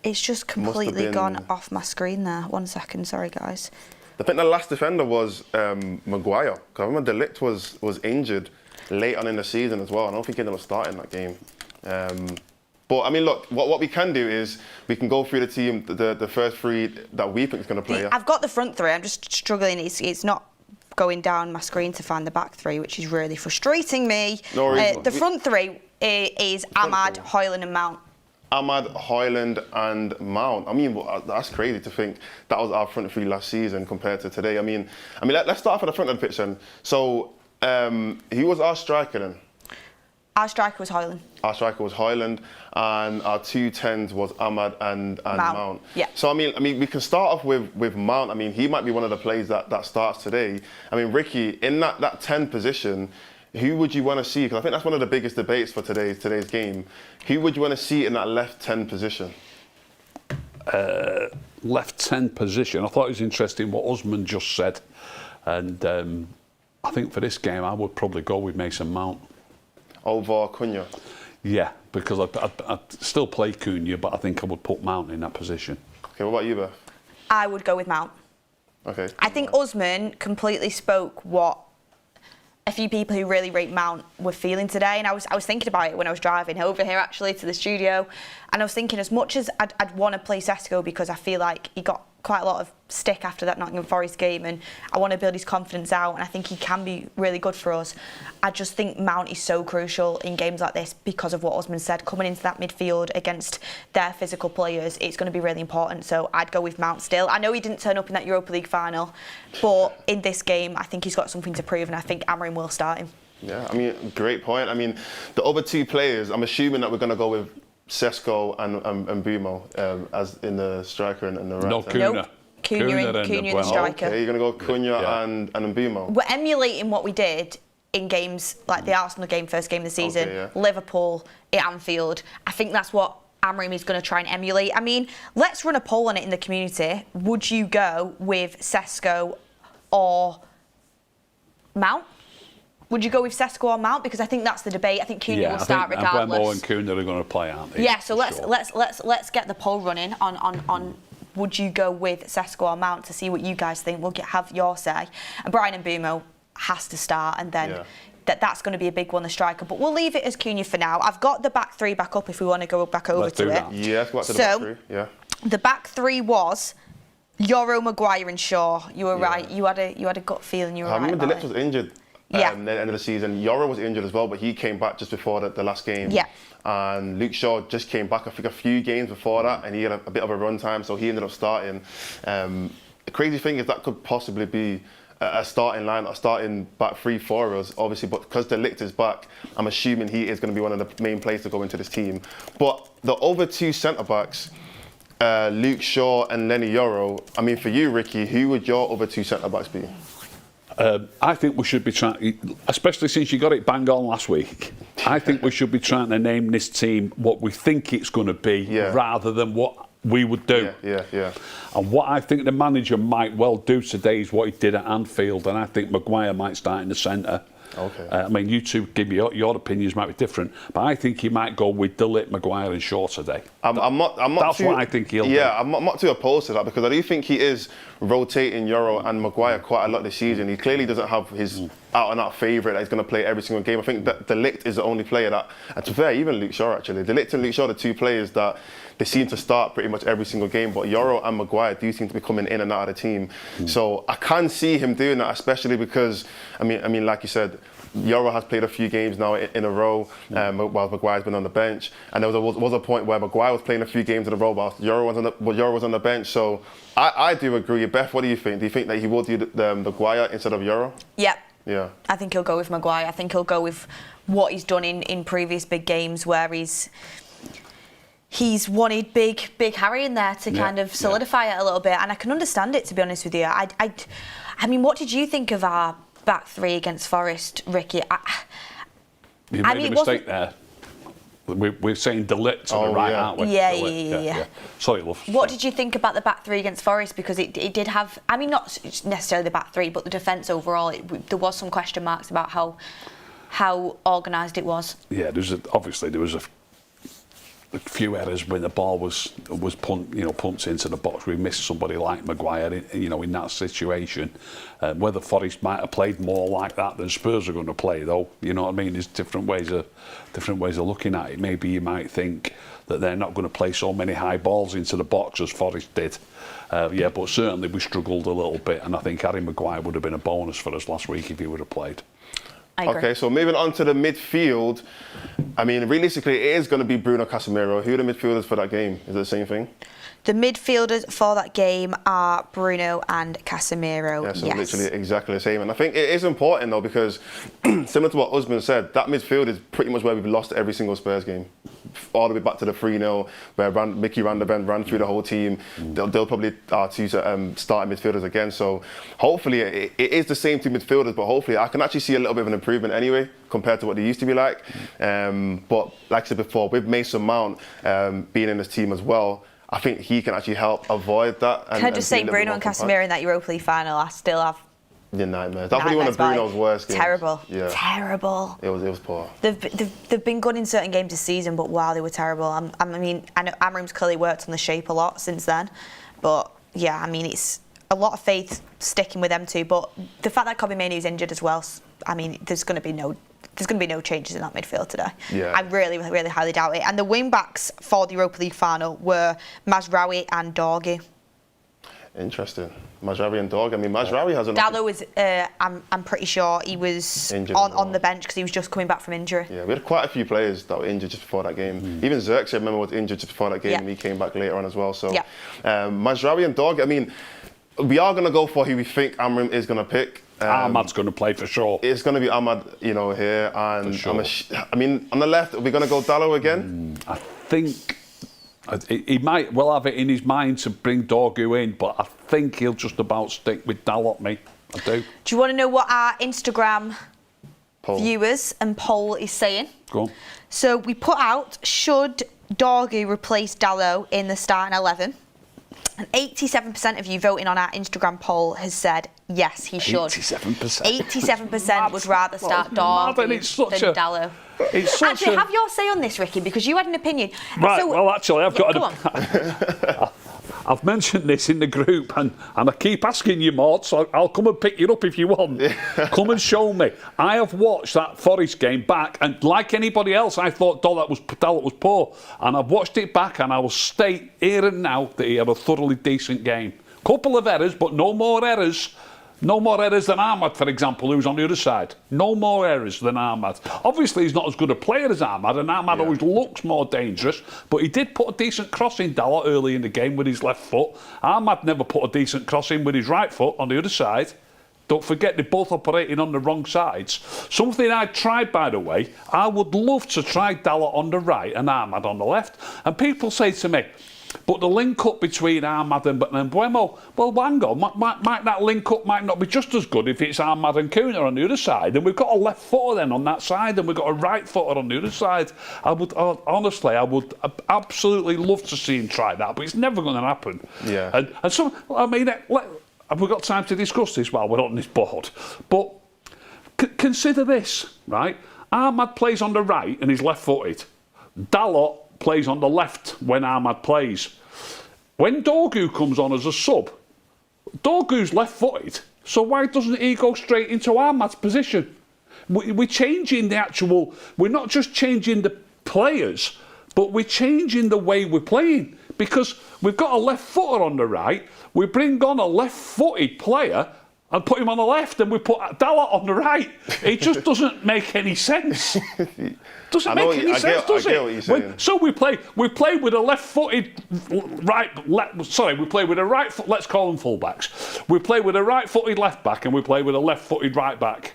It's just completely gone off my screen there. 1 second, sorry, guys.
I think the last defender was Maguire. Because I remember De Ligt was injured late on in the season as well. I don't think he ended up starting that game. But I mean, look, what we can do is we can go through the team, the first three that we think is going to play.
I've got the front three. I'm just struggling. It's not going down my screen to find the back three, which is really frustrating me.
No worries.
The front three is Ahmad, Højlund and Mount.
Ahmad, Højlund and Mount. I mean, that's crazy to think that was our front three last season compared to today. I mean, let's start off at the front of the pitch then. So, who was our striker then?
Our striker was Højlund.
Our striker was Højlund, and our 2 10s was Ahmad and Mount.
Yeah.
So I mean, we can start off with Mount. I mean, he might be one of the players that starts today. I mean, Ricky, in that 10 position, who would you want to see? Because I think that's one of the biggest debates for today's game. Who would you want to see in that left 10 position?
Left 10 position. I thought it was interesting what Usman just said, and I think for this game I would probably go with Mason Mount
over Cunha.
Yeah, because I'd still play Cunha, but I think I would put Mount in that position.
Okay, what about you, Beth?
I would go with Mount.
Okay.
I think Usman completely spoke what a few people who really rate Mount were feeling today, and I was thinking about it when I was driving over here actually to the studio, and I was thinking, as much as I'd want to play Sesko because I feel like he got quite a lot of stick after that Nottingham Forest game, and I want to build his confidence out, and I think he can be really good for us. I just think Mount is so crucial in games like this because of what Usman said. Coming into that midfield against their physical players, it's going to be really important. So I'd go with Mount still. I know he didn't turn up in that Europa League final, but in this game, I think he's got something to prove, and I think Amorim will start him.
Yeah, I mean, great point. I mean, the other two players, I'm assuming that we're going to go with Sesko and Bumo as in the striker and the right.
No, Cunha.
Nope. Cunha in the striker.
Okay, you're going to go Cunha and Mbeumo.
We're emulating what we did in games like the Arsenal game, first game of the season, Liverpool at Anfield. I think that's what Amorim is going to try and emulate. I mean, let's run a poll on it in the community. Would you go with Sesko or Mount? Would you go with Sesko or Mount? Because I think that's the debate. I think Cunha will start regardless.
Bremo and Cunha are going to play, aren't they?
Yeah. So let's get the poll running on. Would you go with Sesko or Mount to see what you guys think? We'll have your say. And Brian and Bumo has to start, and then that's going to be a big one, the striker. But we'll leave it as Cunha for now. I've got the back three back up if we want to go back over to it.
Yeah, let's go back to the back three. Yeah.
The back three was Yoro, Maguire, and Shaw. You were right. You had a gut feeling. You were right.
I remember De Ligt was injured.
Yeah.
At the end of the season, Yoro was injured as well, but he came back just before the last game.
Yeah.
And Luke Shaw just came back, I think, a few games before that, and he had a bit of a run time, so he ended up starting. The crazy thing is that could possibly be a starting line, a starting back three for us, obviously, but because De Ligt is back, I'm assuming he is going to be one of the main players to go into this team. But the other two centre-backs, Luke Shaw and Lenny Yoro, I mean, for you, Ricky, who would your other two centre-backs be?
I think we should be trying, especially since you got it bang on last week, I think we should be trying to name this team what we think it's going to be rather than what we would do.
Yeah.
And what I think the manager might well do today is what he did at Anfield, and I think Maguire might start in the centre.
Okay.
I mean, you two give me your opinions might be different, but I think he might go with De Ligt, Maguire, and Shaw today.
I'm not.
That's what I think he'll do.
Yeah, I'm not too opposed to that because I do think he is rotating Yoro and Maguire quite a lot this season. He clearly doesn't have his out-and-out favourite that he's going to play every single game. I think that De Ligt is the only player that, and to be fair, even Luke Shaw actually, De Ligt and Luke Shaw are the two players that they seem to start pretty much every single game, but Yoro and Maguire do seem to be coming in and out of the team. So I can see him doing that, especially because, I mean, like you said, Yoro has played a few games now in a row, while Maguire's been on the bench, and there was a point where Maguire was playing a few games in a row while Yoro was on the bench. So I do agree. Beth, what do you think? Do you think that he will do the Maguire instead of Yoro?
Yep.
Yeah.
I think he'll go with Maguire. I think he'll go with what he's done in previous big games where he's wanted big Harry in there to kind of solidify it a little bit, and I can understand it, to be honest with you. I mean, what did you think of our back three against Forest, Ricky?
You made a mistake there. We're saying De Ligt to the right, aren't we?
Yeah.
Sorry, love.
What did you think about the back three against Forest? Because it did have, I mean, not necessarily the back three, but the defence overall, there was some question marks about how organised it was. Yeah,
obviously there was a few errors when the ball was pumped into the box. We missed somebody like Maguire, in that situation. Whether Forest might have played more like that than Spurs are going to play, though, you know what I mean? There's different ways of looking at it. Maybe you might think that they're not going to play so many high balls into the box as Forest did. But certainly we struggled a little bit, and I think Harry Maguire would have been a bonus for us last week if he would have played.
Okay, so moving on to the midfield. I mean, realistically, it is going to be Bruno Casemiro. Who are the midfielders for that game? Is it the same thing?
The midfielders for that game are Bruno and Casemiro.
Yeah, so literally exactly the same. And I think it is important, though, because similar to what Usman said, that midfield is pretty much where we've lost every single Spurs game. All the way back to the 3-0, where Mickey van der Ven ran through the whole team. They'll probably two starting midfielders again. So hopefully it is the same two midfielders, but hopefully I can actually see a little bit of an improvement anyway compared to what they used to be like. But like I said before, with Mason Mount being in this team as well, I think he can actually help avoid that.
Can I just say, Bruno and Casemiro in that Europa League final, I still have
nightmares. That's probably one of Bruno's worst games.
Terrible.
Yeah.
Terrible.
It was poor.
They've been good in certain games this season, but wow, they were terrible. I mean, I know Amorim's clearly worked on the shape a lot since then, but yeah, I mean, it's a lot of faith sticking with them two. But the fact that Kobbie Mainoo's injured as well, I mean, there's going to be no changes in that midfield today.
Yeah.
I really, really highly doubt it. And the wing backs for the Europa League final were Mazraoui and Dorgu.
Interesting. Mazraoui and Dorgu. I mean, Mazraoui hasn't.
Dalot was, I'm pretty sure he was on the bench because he was just coming back from injury.
Yeah, we had quite a few players that were injured just before that game. Even Xerxes, I remember, was injured just before that game, and he came back later on as well. So, Mazraoui and Dorgu. I mean, we are going to go for who we think Amorim is going to pick.
Ahmad's going to play for sure.
It's going to be Ahmad, here, and
sure.
I mean, on the left, are we going to go Dalot again?
I think he might well have it in his mind to bring Dorgu in, but I think he'll just about stick with Dalot, me. I do.
Do you want to know what our Instagram viewers and poll is saying?
Go on.
So we put out, should Dorgu replace Dalot in the starting 11? And 87% of you voting on our Instagram poll has said yes, he should.
87%.
87% would rather start Dog than Dalot. Actually, have your say on this, Ricky, because you had an opinion.
Right,
so,
well, actually, I've got
an
I've mentioned this in the group, and I keep asking you, Mords, so I'll come and pick you up if you want. Come and show me. I have watched that Forest game back, and like anybody else, I thought Dalot was poor. And I've watched it back, and I will state here and now that he had a thoroughly decent game. Couple of errors, but no more errors. No more errors than Ahmad, for example, who's on the other side. No more errors than Ahmad. Obviously, he's not as good a player as Ahmad, and Ahmad always looks more dangerous, but he did put a decent cross in Dalot early in the game with his left foot. Ahmad never put a decent cross in with his right foot on the other side. Don't forget, they're both operating on the wrong sides. Something I tried, by the way, I would love to try Dalot on the right and Ahmad on the left. And people say to me, but the link-up between Ahmad and Mbeumo, well, hang on, might that link-up might not be just as good if it's Ahmad and Kuna on the other side, and we've got a left footer then on that side, and we've got a right footer on the other side. Honestly, I would absolutely love to see him try that, but it's never going to happen.
Yeah.
And so, I mean, have we got time to discuss this while we're on this board? But consider this, right? Ahmad plays on the right and he's left-footed. Dalot plays on the left when Ahmad plays. When Dorgu comes on as a sub, Dorgu's left-footed, so why doesn't he go straight into Ahmad's position? We're changing the actual... We're not just changing the players, but we're changing the way we're playing, because we've got a left-footer on the right, we bring on a left-footed player and put him on the left, and we put Dalot on the right. It just doesn't make any sense. Doesn't make any sense, does it? I get what you're saying. So we play with a left-footed we play with a right foot. Let's call them fullbacks. We play with a right-footed left back, and we play with a left-footed right back.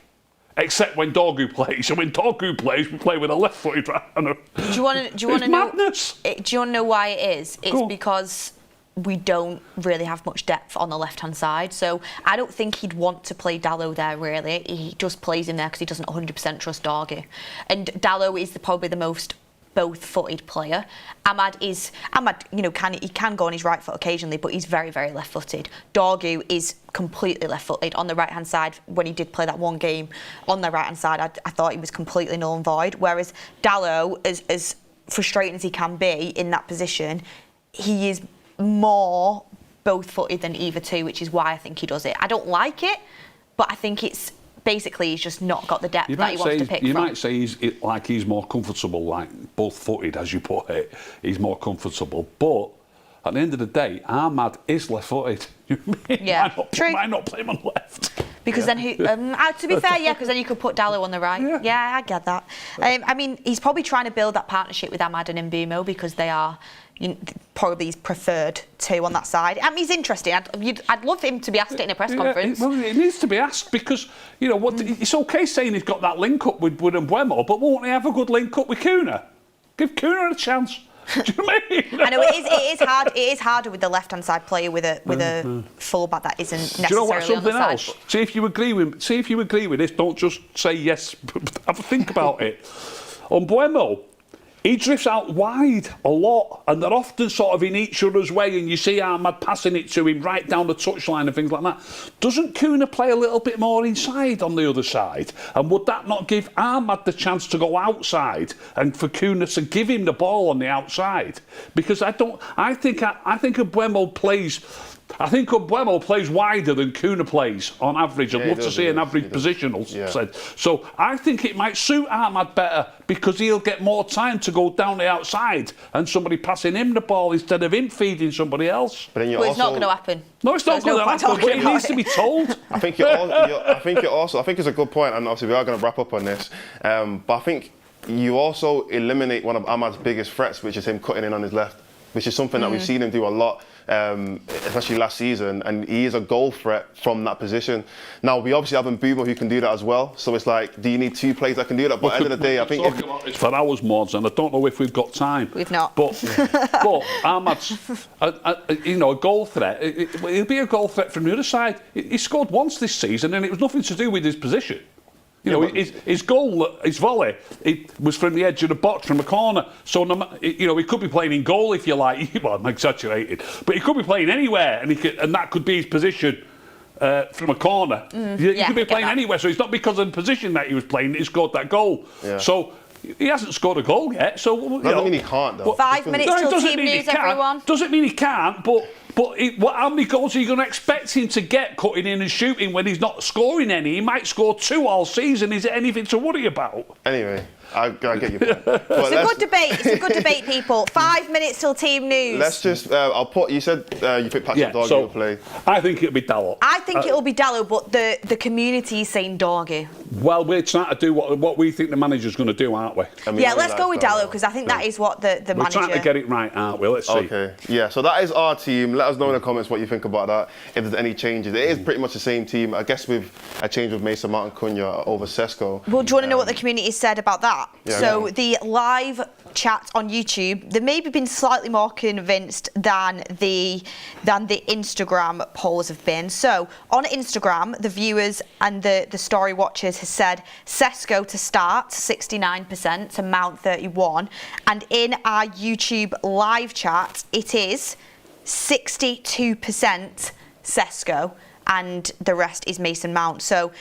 Except when Dorgu plays, and when Dorgu plays, we play with a left-footed right. Do
you want to know?
Madness.
Do you want to know why it is? It's because we don't really have much depth on the left-hand side, so I don't think he'd want to play Dalot there, really. He just plays him there because he doesn't 100% trust Dorgu. And Dalot is probably the most both-footed player. Ahmad, he can go on his right foot occasionally, but he's very, very left-footed. Dorgu is completely left-footed on the right-hand side. When he did play that one game on the right-hand side, I thought he was completely null and void, whereas Dalot, as frustrating as he can be in that position, he is more both-footed than either two, which is why I think he does it. I don't like it, but I think it's basically he's just not got the depth that he wants to pick from.
You might say he's more comfortable, like both-footed, as you put it. He's more comfortable, but at the end of the day, Ahmad is left-footed.
Yeah, true.
Might not play him on left.
Because then, to be fair, because then you could put Dalot on the right. Yeah, I get that. I mean, he's probably trying to build that partnership with Ahmad and Mbeumo because they are probably his preferred two on that side. I mean, he's interesting. I'd love him to be asked it in a press conference.
Well, it needs to be asked because, it's okay saying he's got that link-up with Mbeumo, but won't he have a good link-up with Kuna? Give Kuna a chance. Do you know what I mean?
I know it is hard. It is harder with the left-hand side player with a fullback that isn't necessarily
Do you know what? Something
on the
else.
side.
See if you agree with this. Don't just say yes. Have a think about it. On Mbeumo, he drifts out wide a lot, and they're often sort of in each other's way, and you see Ahmad passing it to him right down the touchline and things like that. Doesn't Kuna play a little bit more inside on the other side? And would that not give Ahmad the chance to go outside and for Kuna to give him the ball on the outside? Because I think Mbeumo plays wider than Kuna plays on average. I'd love to see an average positional said. So I think it might suit Ahmad better because he'll get more time to go down the outside and somebody passing him the ball instead of him feeding somebody else.
But it's not going to happen.
No, it's not going to happen, but it needs to be told.
I think it's a good point, and obviously we are going to wrap up on this. But I think you also eliminate one of Ahmad's biggest threats, which is him cutting in on his left, which is something that we've seen him do a lot. Especially last season, and he is a goal threat from that position. Now, we obviously have Mbeumo who can do that as well, so it's like, do you need two players that can do that? But at the end of the day, I think...
It's for hours, Mords, and I don't know if we've got time.
We've not.
But Ahmad's, a goal threat. He'll be a goal threat from the other side. He scored once this season, and it was nothing to do with his position. You know, his goal, his volley, it was from the edge of the box, from a corner. So, you know, he could be playing in goal if you like. Well, I'm exaggerated, but he could be playing anywhere, and that could be his position from a corner. He could be playing anywhere. So it's not because of the position that he was playing that he scored that goal. Yeah. So he hasn't scored a goal yet. So
doesn't mean he can't though.
5 minutes till team news, everyone.
Doesn't mean he can't, but how many goals are you going to expect him to get cutting in and shooting when he's not scoring any? He might score 2 all season. Is it anything to worry about?
Anyway, I get your point.
It's a good debate. It's a good debate, people. 5 minutes till team news.
Let's just. You said you think Patrick Dorgy will play.
I think it'll be Dalot.
I think it'll be Dalot, but the community is saying Dorgy.
Well, we're trying to do what we think the manager's going to do, aren't we?
Let's go with Dalot because I think that is what the manager.
We're trying to get it right, aren't we? Let's see.
Okay. Yeah. So that is our team. Let us know in the comments what you think about that. If there's any changes, it is pretty much the same team. I guess with a change with Mason Mount and Cunha over Sesko.
Well, do you want to know what the community said about that?
Yeah,
so the live chat on YouTube, they've maybe been slightly more convinced than the Instagram polls have been. So on Instagram, the viewers and the story watchers has said Sesko to start 69% to Mount 31%, and in our YouTube live chat it is 62% Sesko and the rest is Mason Mount. So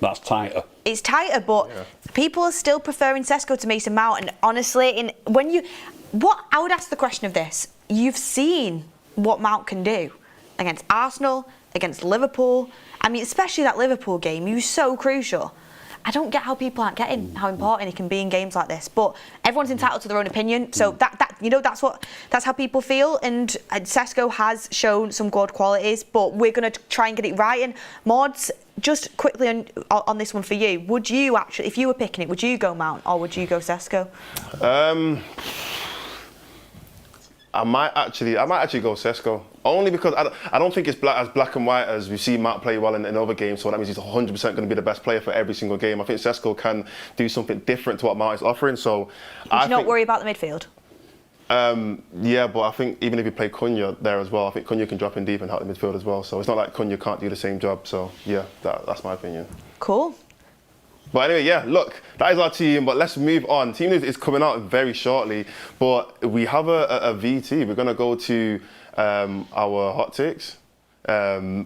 that's tighter.
It's tighter, but people are still preferring Sesko to Mason Mount. And honestly, I would ask the question of this: you've seen what Mount can do against Arsenal, against Liverpool. I mean, especially that Liverpool game, he was so crucial. I don't get how people aren't getting how important he can be in games like this. But everyone's entitled to their own opinion. So that's how people feel. And Sesko has shown some good qualities, but we're going to try and get it right. And Mords, just quickly on this one for you, would you actually, if you were picking it, would you go Mount or would you go Sesko?
I might actually go Sesko. Only because I don't think it's as black and white as we see Matt play well in other games, so that means he's 100% going to be the best player for every single game. I think Sesko can do something different to what Matt is offering. So
would you not worry about the midfield?
Yeah, but I think even if you play Cunha there as well, I think Cunha can drop in deep and help the midfield as well. So it's not like Cunha can't do the same job. So yeah, that's my opinion.
Cool.
But anyway, yeah, look, that is our team, but let's move on. Team news is coming out very shortly, but we have a VT. We're going to go to our hot takes,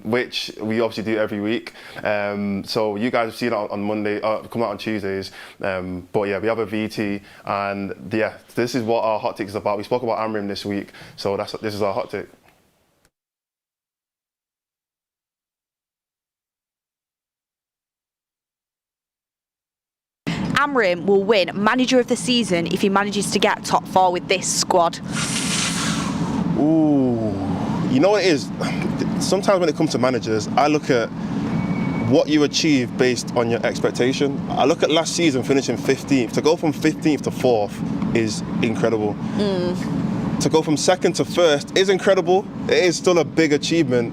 which we obviously do every week. So you guys have seen it on Monday, come out on Tuesdays. But yeah, we have a VT, and yeah, this is what our hot take is about. We spoke about Amorim this week, so this is our hot take.
Amorim will win Manager of the Season if he manages to get top 4 with this squad.
Ooh, you know what it is? Sometimes when it comes to managers, I look at what you achieve based on your expectation. I look at last season finishing 15th. To go from 15th to 4th is incredible. To go from 2nd to 1st is incredible. It is still a big achievement.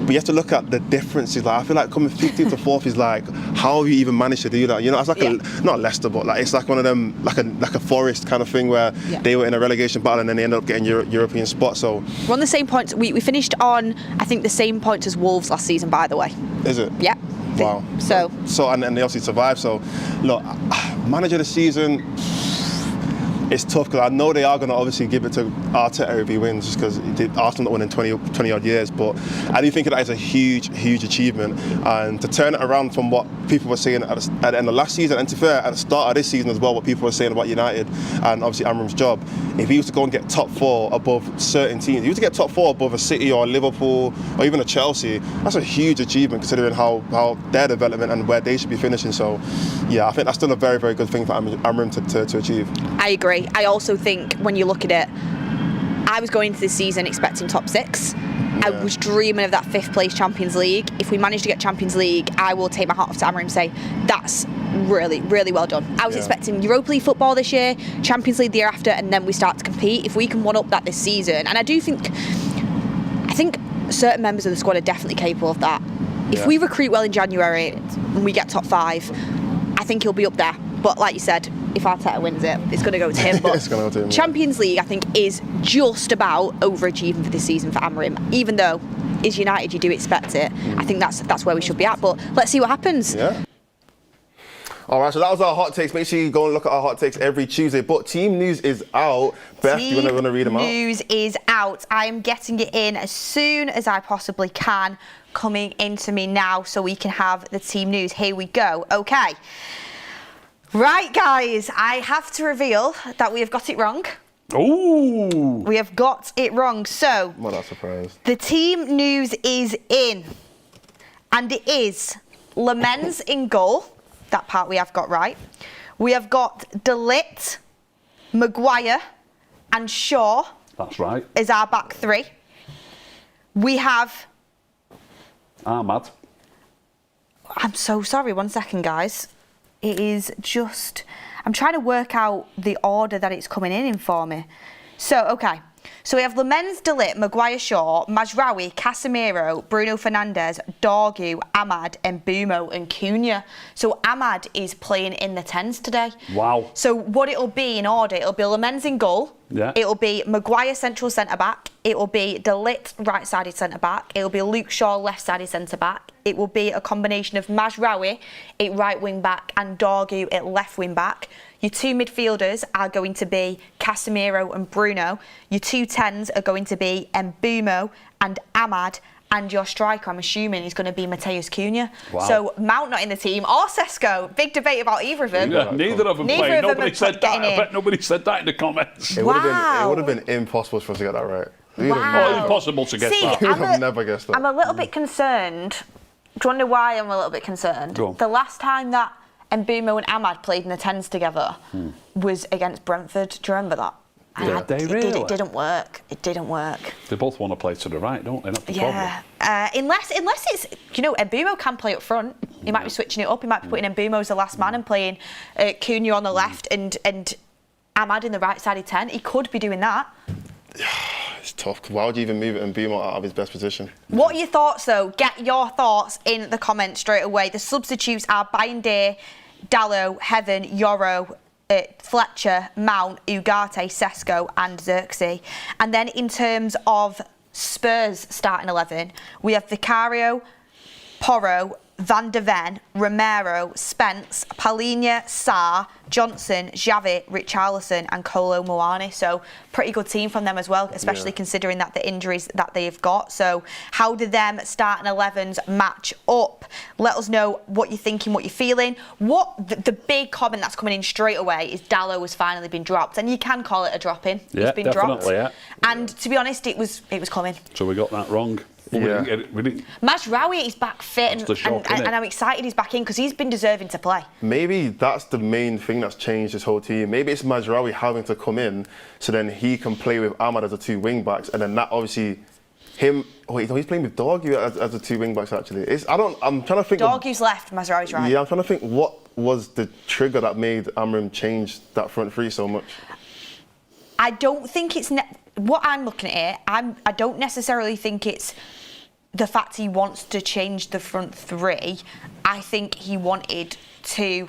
But you have to look at the differences. Like, I feel like coming 15th to 4th is like, how have you even managed to do that? You know, it's like not Leicester, but like it's like one of them, like a Forest kind of thing where they were in a relegation battle and then they ended up getting European spot. So
we're on the same points. We finished on, I think, the same points as Wolves last season, by the way.
Is it?
Yeah.
Wow. So and they obviously survived. So look, Manager of the Season, it's tough because I know they are going to obviously give it to Arteta if he wins, just because Arsenal not won in 20 odd years. But I do think that is a huge achievement, and to turn it around from what people were saying at the end of last season, and to be fair, at the start of this season as well, what people were saying about United and obviously Amorim's job. If he was to go and get top 4 above certain teams, if he was to get top 4 above a City or a Liverpool or even a Chelsea, that's a huge achievement considering how their development and where they should be finishing. So yeah, I think that's still a very good thing for Amorim to achieve.
I agree. I also think when you look at it, I was going into this season expecting top 6. I was dreaming of that 5th place Champions League. If we manage to get Champions League, I will take my hat off to Amorim and say that's really well done. I was expecting Europa League football this year, Champions League the year after, and then we start to compete. If we can one up that this season, and I think certain members of the squad are definitely capable of that. If we recruit well in January and we get top 5, I think he'll be up there. But like you said, if Arteta wins it, it's going to go to him. But
it's going to go to him,
Champions League, I think, is just about overachieving for this season for Amorim. Even though, as United, you do expect it. I think that's where we should be at. But let's see what happens.
Yeah. All right, so that was our hot takes. Make sure you go and look at our hot takes every Tuesday. But team news is out. Beth, do you want to read them out?
Team news is out. I am getting it in as soon as I possibly can, coming into me now so we can have the team news. Here we go. Okay. Right, guys, I have to reveal that we have got it wrong.
Ooh.
We have got it wrong. So,
I'm not surprised.
the team news is in. And it is Lamens in goal. That part we have got right. We have got De Ligt, Maguire and Shaw.
That's right.
Is our back three. We have...
Ahmad.
I'm so sorry, 1 second, guys. It is just... I'm trying to work out the order that it's coming in for me. So, okay. So we have Lamens, De Ligt, Maguire, Shaw, Mazraoui, Casemiro, Bruno Fernandes, Dorgu, Ahmad, Mbeumo and Cunha. So Ahmad is playing in the 10s today.
Wow.
So what it'll be in order, it'll be Lamens in goal.
Yeah.
It'll be Maguire central centre-back. It will be De Ligt right-sided centre-back. It will be Luke Shaw left-sided centre-back. It will be a combination of Mazraoui at right wing-back and Dorgu at left wing-back. Your two midfielders are going to be Casemiro and Bruno. Your two 10s are going to be Mbeumo and Ahmad. And your striker, I'm assuming, is going to be Mateus Cunha.
Wow.
So Mount not in the team, or Sesko. Big debate about either of them.
Yeah, neither of them
Neither
played.
of them
Nobody
are
said that.
getting
I
in.
bet nobody said that in the comments.
It
Wow.
would have been impossible for us to get that right.
Wow.
Oh, impossible to guess
See,
that.
We would have never guessed that.
I'm a little bit concerned. Do you wonder why I'm a little bit concerned?
Go on.
The last time that Mbeumo and Ahmad played in the 10s together was against Brentford. Do you remember that?
Yeah.
And
Did they
it
really?
didn't work. It didn't work.
They both want to play to the right, don't they? That's the
Yeah. Unless it's, Mbeumo can play up front. He might be switching it up. He might be putting Mbeumo as the last man and playing Cunha on the left and Ahmad in the right-sided 10. He could be doing that.
It's tough. 'Cause why would you even move it and Mbeumo out of his best position?
What are your thoughts, though? Get your thoughts in the comments straight away. The substitutes are Bayinde, Dallo, Heaven, Yoro, Fletcher, Mount, Ugarte, Sesko and Xerxes. And then in terms of Spurs starting 11, we have Vicario, Porro, Van de Ven, Romero, Spence, Palhinha, Sarr, Johnson, Xavi, Richarlison and Kolo Muani. So pretty good team from them as well, especially considering that the injuries that they've got. So how do them starting 11s match up? Let us know what you're thinking, what you're feeling. The big comment that's coming in straight away is Dallo has finally been dropped, and you can call it a drop-in.
Yeah,
He's been dropped.
definitely, yeah.
And to be honest, it was coming.
So we got that wrong. Well,
Yeah.
we didn't.
Mazraoui is back fit,
That's the shock, innit?
and I'm excited he's back in because he's been deserving to play.
Maybe that's the main thing that's changed this whole team. Maybe it's Mazraoui having to come in so then he can play with Ahmad as the two wing backs, and then that obviously him. Oh, he's playing with Dorgu as the two wing backs actually. I'm trying to think.
Dorgu's left, Mazraoui's right.
Yeah, I'm trying to think what was the trigger that made Amorim change that front three so much.
I don't think it's what I'm looking at here. I don't necessarily think it's the fact he wants to change the front three. I think he wanted two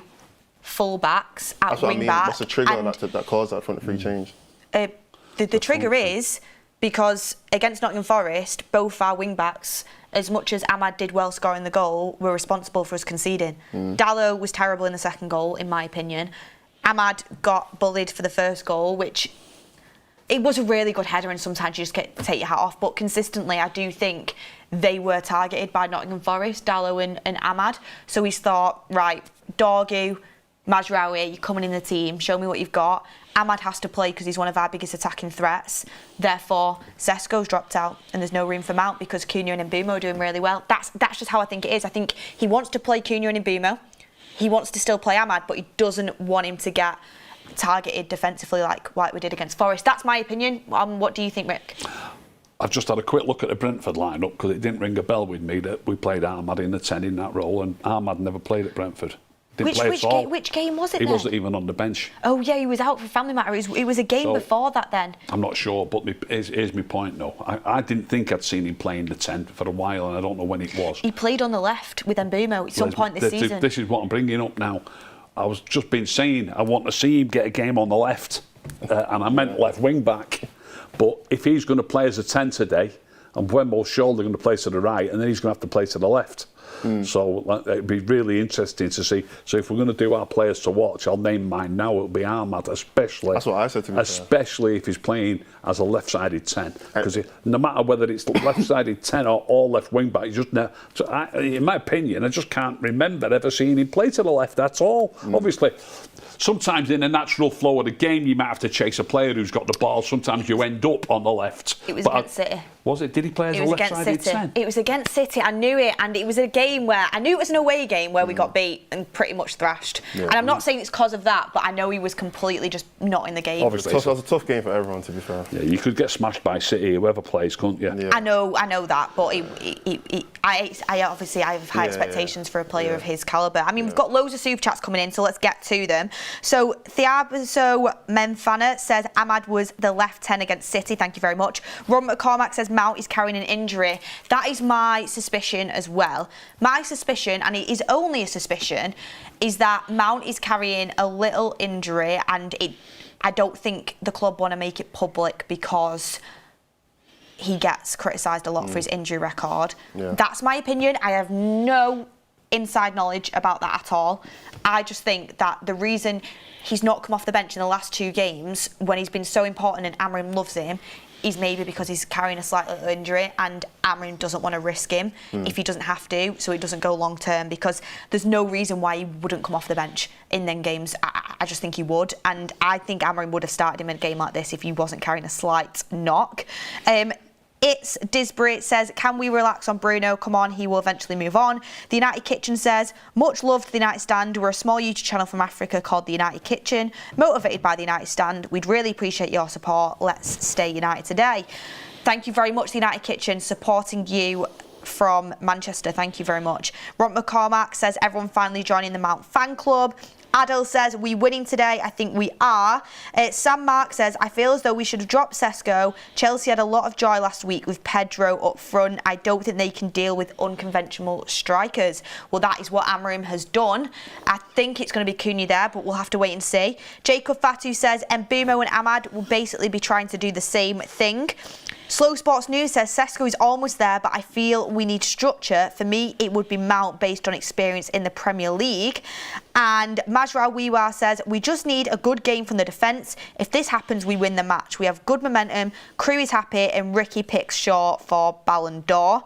full backs at
That's what
wing
I mean.
back.
What's the trigger
and,
that caused that front three change?
the trigger is because against Nottingham Forest, both our wing backs, as much as Ahmad did well scoring the goal, were responsible for us conceding. Dallo was terrible in the second goal, in my opinion. Ahmad got bullied for the first goal, which it was a really good header, and sometimes you just take your hat off. But consistently, I do think they were targeted by Nottingham Forest, Dallo and Ahmad. So he's thought, right, Dorgu, Mazraoui, you're coming in the team, show me what you've got. Ahmad has to play because he's one of our biggest attacking threats. Therefore, Sesko's dropped out and there's no room for Mount because Cunha and Mbeumo are doing really well. That's just how I think it is. I think he wants to play Cunha and Mbeumo. He wants to still play Ahmad, but he doesn't want him to get targeted defensively like we did against Forest. That's my opinion. What do you think, Rick?
I've just had a quick look at the Brentford lineup because it didn't ring a bell with me that we played Ahmad in the 10 in that role, and Ahmad never played at Brentford. Didn't play at all.
Which game was it
He
then?
wasn't even on the bench.
Oh yeah, he was out for family matter. It was a game
So,
before that then.
I'm not sure, but here's my point though. I didn't think I'd seen him playing the 10 for a while, and I don't know when it was.
He played on the left with Mbeumo at some point this season.
This is what I'm bringing up now. I was just been saying I want to see him get a game on the left, and I meant left wing back. But if he's going to play as a 10 today, and Wembo's surely going to play to the right, and then he's going to have to play to the left. So it'd be really interesting to see. So if we're going to do our players to watch, I'll name mine now. It'll be Ahmad, especially.
That's what I said to be
especially if he's playing as a left-sided 10, because no matter whether it's left-sided 10 or left wing back, in my opinion, I just can't remember ever seeing him play to the left at all. Obviously, sometimes in the natural flow of the game, you might have to chase a player who's got the ball. Sometimes you end up on the left.
It was against City.
Was it? Did he play as a left-sided 10?
It was against City. I knew it, and it was a game where I knew it was an away game where we got beat and pretty much thrashed. Yeah. And I'm not saying it's because of that, but I know he was completely just not in the game.
Obviously,
it was a tough game for everyone, to be fair.
Yeah, you could get smashed by City, whoever plays, couldn't you?
Yeah. I know that, but I obviously have high expectations for a player of his calibre. I mean, we've got loads of super chats coming in, so let's get to them. So Thiago Memfana says Ahmad was the left 10 against City. Thank you very much. Ron McCormack says Mount is carrying an injury. That is my suspicion as well. My suspicion, and it is only a suspicion, is that Mount is carrying a little injury, and I don't think the club want to make it public because he gets criticised a lot for his injury record. Yeah. That's my opinion. I have no inside knowledge about that at all. I just think that the reason he's not come off the bench in the last 2 games when he's been so important and Amorim loves him is maybe because he's carrying a slight little injury and Amorim doesn't want to risk him if he doesn't have to, so it doesn't go long term, because there's no reason why he wouldn't come off the bench in them games. I just think he would, and I think Amorim would have started him in a game like this if he wasn't carrying a slight knock. It's Disbury says, can we relax on Bruno? Come on, he will eventually move on. The United Kitchen says, much love to the United Stand. We're a small YouTube channel from Africa called the United Kitchen, motivated by the United Stand. We'd really appreciate your support. Let's stay united today. Thank you very much, the United Kitchen, supporting you from Manchester. Thank you very much. Ron McCormack says, everyone finally joining the Mount fan club. Adel says, we winning today? I think we are. Sam Mark says, I feel as though we should have dropped Sesko. Chelsea had a lot of joy last week with Pedro up front. I don't think they can deal with unconventional strikers. Well, that is what Amorim has done. I think it's going to be Cunha there, but we'll have to wait and see. Jacob Fatu says, Mbumo and Ahmad will basically be trying to do the same thing. Slow Sports News says Sesko is almost there, but I feel we need structure. For me, it would be Mount based on experience in the Premier League. And Majra Wiwa says, we just need a good game from the defence. If this happens, we win the match. We have good momentum. Crew is happy, and Ricky picks Shaw for Ballon d'Or.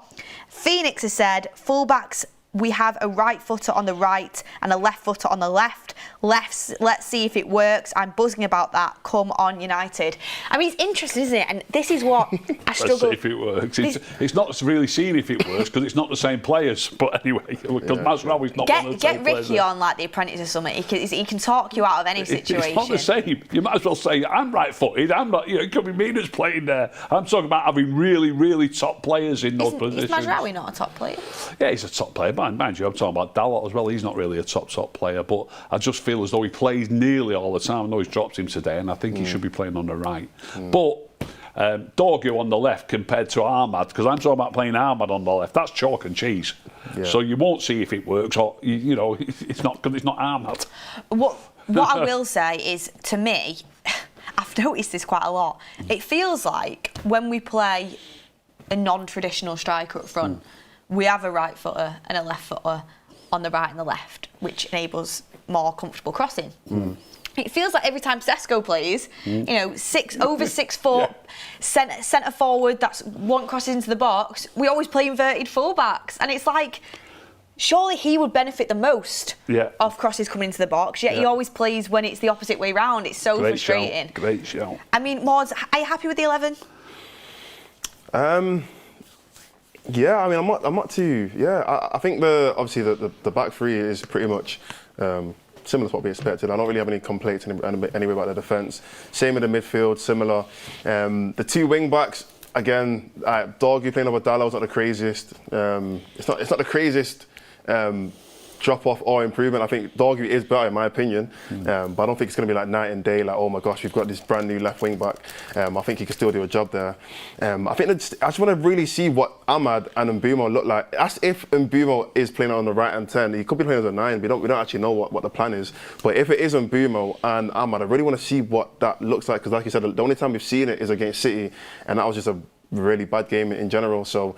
Phoenix has said, fullbacks, we have a right footer on the right and a left footer on the left. Let's see if it works. I'm buzzing about that. Come on, United. I mean, it's interesting, isn't it? And this is what I struggle.
Let's see if it works. It's not really seeing if it works because it's not the same players. But anyway, because Mazraoui's not one of the same players.
Get Ricky on like The Apprentice or something. He can talk you out of any situation.
It's not the same. You might as well say, I'm right-footed. I'm not. It could be me that's playing there. I'm talking about having really, really top players in those positions.
Is Mazraoui not a top player?
Yeah, he's a top player. Mind you, I'm talking about Dalot as well. He's not really a top player, but I just feel as though he plays nearly all the time. I know he's dropped him today, and I think he should be playing on the right. But Dorgu on the left compared to Ahmad, because I'm talking about playing Ahmad on the left, that's chalk and cheese. Yeah. So you won't see if it works, or it's not because it's not Ahmad.
What I will say is, to me, I've noticed this quite a lot. It feels like when we play a non-traditional striker up front, we have a right footer and a left footer on the right and the left, which enables more comfortable crossing. It feels like every time Sesko plays, over 6 foot, centre forward, that's one crosses into the box, we always play inverted full-backs. And it's like, surely he would benefit the most of crosses coming into the box, yet he always plays when it's the opposite way round. It's so frustrating.
Great shout.
I mean, Mords, are you happy with the 11?
Yeah, I mean, I'm not too. Yeah, I think obviously the back three is pretty much similar to what we expected. I don't really have any complaints anyway about the defence. Same with the midfield, similar. The 2 wing backs, again, Dorgu playing over Dalot's not the craziest. It's not the craziest drop off or improvement. I think Dorgu is better in my opinion, but I don't think it's going to be like night and day. Like, oh my gosh, we've got this brand new left wing back. I think he can still do a job there. I just want to really see what Ahmad and Mbumo look like. As if Mbumo is playing on the right hand 10, he could be playing as a 9. We don't actually know what the plan is. But if it is Mbumo and Ahmad, I really want to see what that looks like, because like you said, the only time we've seen it is against City, and that was just a really bad game in general. So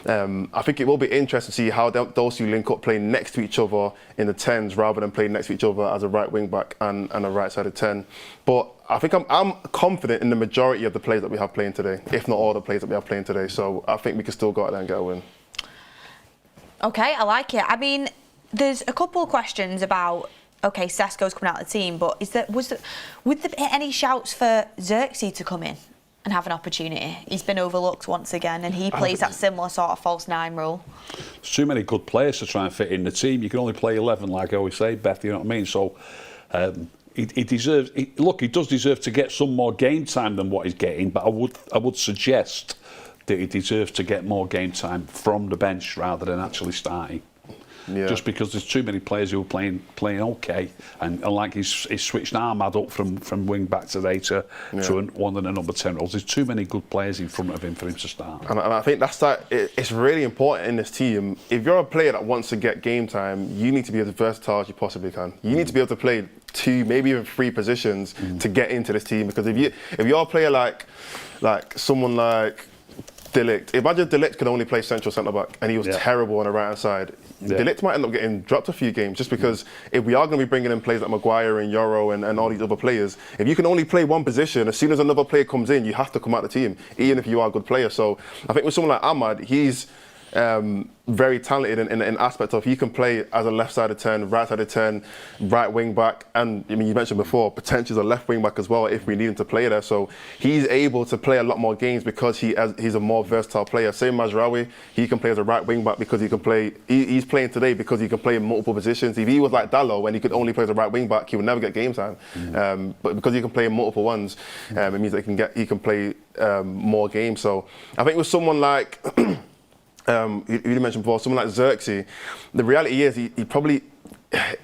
I think it will be interesting to see how those two link up playing next to each other in the 10s rather than playing next to each other as a right wing back and a right-sided 10. But I think I'm confident in the majority of the players that we have playing today, if not all the players that we have playing today. So I think we can still go out there and get a win.
Okay, I like it. I mean, there's a couple of questions about, okay, Sesko's coming out of the team, but would there be any shouts for Xerxes to come in and have an opportunity? He's been overlooked once again, and he plays that similar sort of false 9 role.
There's too many good players to try and fit in the team. You can only play 11, like I always say, Beth, you know what I mean? So he deserves, he does deserve to get some more game time than what he's getting, but I would suggest that he deserves to get more game time from the bench rather than actually starting. Yeah. Just because there's too many players who are playing okay, and like he's switched Ahmad up from wing back today to one of the number 10 roles. There's too many good players in front of him for him to start.
And I think it's really important in this team. If you're a player that wants to get game time, you need to be as versatile as you possibly can. You need to be able to play 2, maybe even 3 positions to get into this team. Because if you're a player like someone like Delict, imagine Delict could only play central centre back and he was terrible on the right hand side. Delict might end up getting dropped a few games just because if we are going to be bringing in players like Maguire and Yoro and all these other players, if you can only play one position, as soon as another player comes in, you have to come out of the team, even if you are a good player. So I think with someone like Ahmad, he's very talented in aspect of he can play as a left-sided 10, right-sided 10, right wing-back, and I mean you mentioned before, potentially as a left wing-back as well if we need him to play there. So he's able to play a lot more games because he's a more versatile player. Same Mazraoui, he can play as a right wing-back because he can play, he's playing today because he can play in multiple positions. If he was like Dallo and he could only play as a right wing-back, he would never get game time. But because he can play in multiple ones, it means that he can play more games. So I think with someone like you mentioned before, someone like Xerxes, the reality is he probably,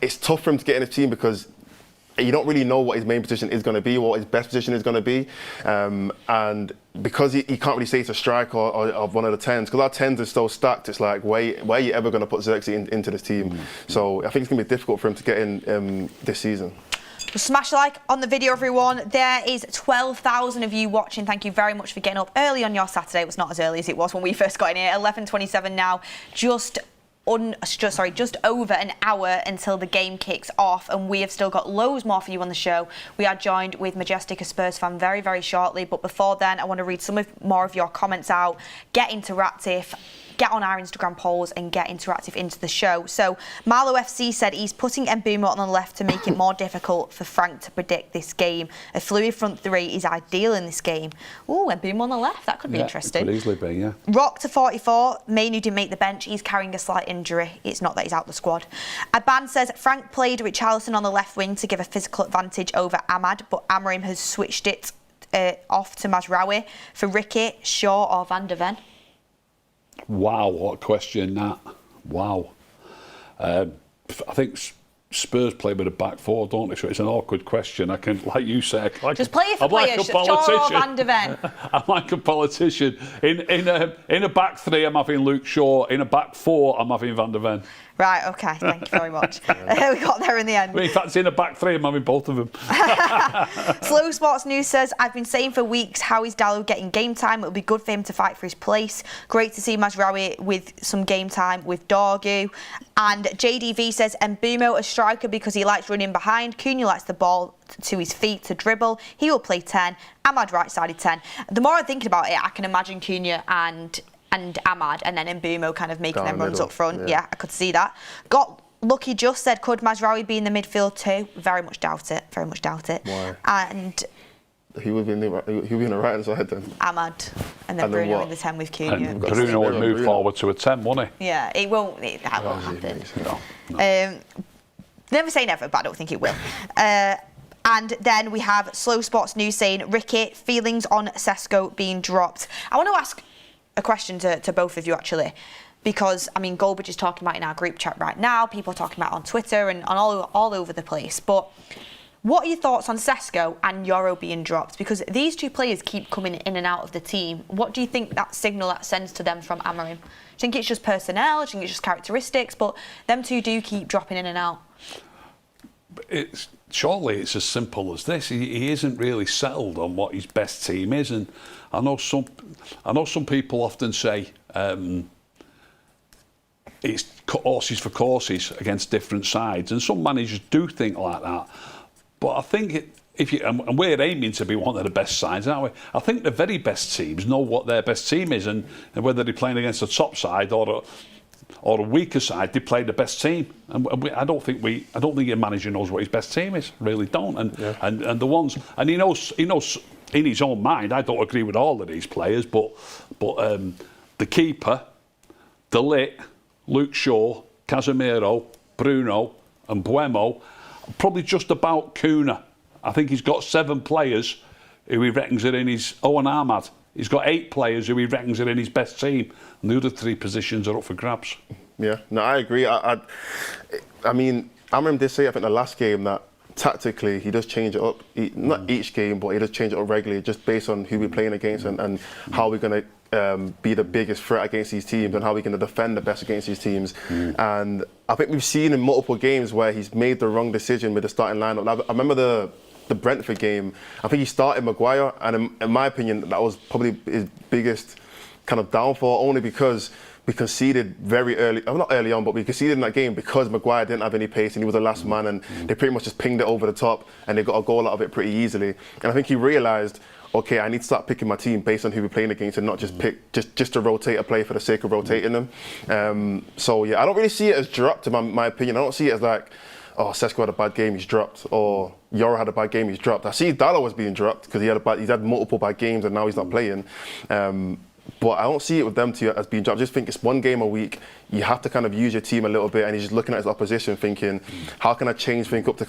it's tough for him to get in his team because you don't really know what his main position is going to be, what his best position is going to be, and because he can't really say he's a striker or one of the 10s, because our 10s are so stacked, it's like, where are you ever going to put Xerxes into this team? So I think it's going to be difficult for him to get in this season.
Smash a like on the video, everyone. There is 12,000 of you watching. Thank you very much for getting up early on your Saturday. It was not as early as it was when we first got in here. 11:27 now. Just over an hour until the game kicks off, and we have still got loads more for you on the show. We are joined with Majestic, a Spurs fan, very, very shortly. But before then, I want to read more of your comments out. Get interactive. Get on our Instagram polls and get interactive into the show. So Marlow FC said he's putting Mbeumo on the left to make it more difficult for Frank to predict this game. A fluid front 3 is ideal in this game. Ooh, Mbeumo on the left, that could be interesting.
It could easily be, yeah.
Rock to 44, Man Utd didn't make the bench. He's carrying a slight injury. It's not that he's out the squad. Aban says Frank played Richarlison on the left wing to give a physical advantage over Ahmad, but Amorim has switched it off to Mazraoui for Ricky, Shaw or Van der Ven.
Wow, what a question that. Wow. I think Spurs play with a back 4, don't they? So it's an awkward question. I can, like you said,
just play it for players. Shaw or Van der Ven.
I'm like a politician. In a back 3, I'm having Luke Shaw. In a back 4, I'm having Van der Ven.
Right, OK, thank you very much. We got there in the end.
I mean, in fact, in a back 3, I'm having both of them.
Slow Sports News says, I've been saying for weeks, how is Dalot getting game time? It'll be good for him to fight for his place. Great to see Mazraoui with some game time with Dorgu. And JDV says, Mbeumo a striker because he likes running behind. Cunha likes the ball to his feet to dribble. He will play 10. Ahmad right-sided 10. The more I'm thinking about it, I can imagine Cunha and Ahmad and then Mbeumo kind of making them runs up front. Yeah, I could see that. Got Lucky just said, could Mazraoui be in the midfield too? Very much doubt it. Very much doubt it.
Why?
And
he would be in the right hand side then.
Ahmad and then Bruno in the 10 with Cunha.
And Bruno would move forward to a 10, won't he?
Yeah, that won't happen. No. Never say never, but I don't think it will. And then we have Slow Sports News saying, Ricky, feelings on Sesko being dropped. I want to ask a question to both of you, actually, because, I mean, Goldbridge is talking about it in our group chat right now, people are talking about it on Twitter and all over the place, but what are your thoughts on Sesko and Yoro being dropped? Because these two players keep coming in and out of the team. What do you think that signal that sends to them from Amorim? Do you think it's just personnel? Do you think it's just characteristics? But them two do keep dropping in and out.
surely it's as simple as this. He isn't really settled on what his best team is, and I know some people often say it's horses for courses against different sides, and some managers do think like that. But I think and we're aiming to be one of the best sides, aren't we? I think the very best teams know what their best team is, and whether they're playing against a top side or a weaker side, they play the best team. And I don't think your manager knows what his best team is. Really don't. And the ones, and he knows in his own mind. I don't agree with all of these players, but the keeper, De Ligt, Luke Shaw, Casemiro, Bruno, and Buemo, probably just about Kuna. I think he's got 7 players who he reckons are in his... and Ahmad. He's got 8 players who he reckons are in his best team, and the other 3 positions are up for grabs.
Yeah, no, I agree. I mean, Amorim did say, I think, the last game that tactically he does change it up. Not each game, but he does change it up regularly, just based on who we're playing against and how we're going to be the biggest threat against these teams and how we're going to defend the best against these teams. And I think we've seen in multiple games where he's made the wrong decision with the starting lineup. I remember the Brentford game, I think he started Maguire, and in my opinion, that was probably his biggest kind of downfall, only because we conceded very early, not early on, but we conceded in that game because Maguire didn't have any pace and he was the last man, and they pretty much just pinged it over the top and they got a goal out of it pretty easily. And I think he realised, okay, I need to start picking my team based on who we're playing against and not just pick just to rotate a play for the sake of rotating them. So yeah, I don't really see it as dropped, in my opinion. I don't see it as like, oh, Sesko had a bad game, he's dropped, or Yoro had a bad game, he's dropped. I see Dalot was being dropped because he's had multiple bad games and now he's not playing. But I don't see it with them two as being dropped. I just think it's one game a week. You have to kind of use your team a little bit, and he's just looking at his opposition, thinking, how can I change things up to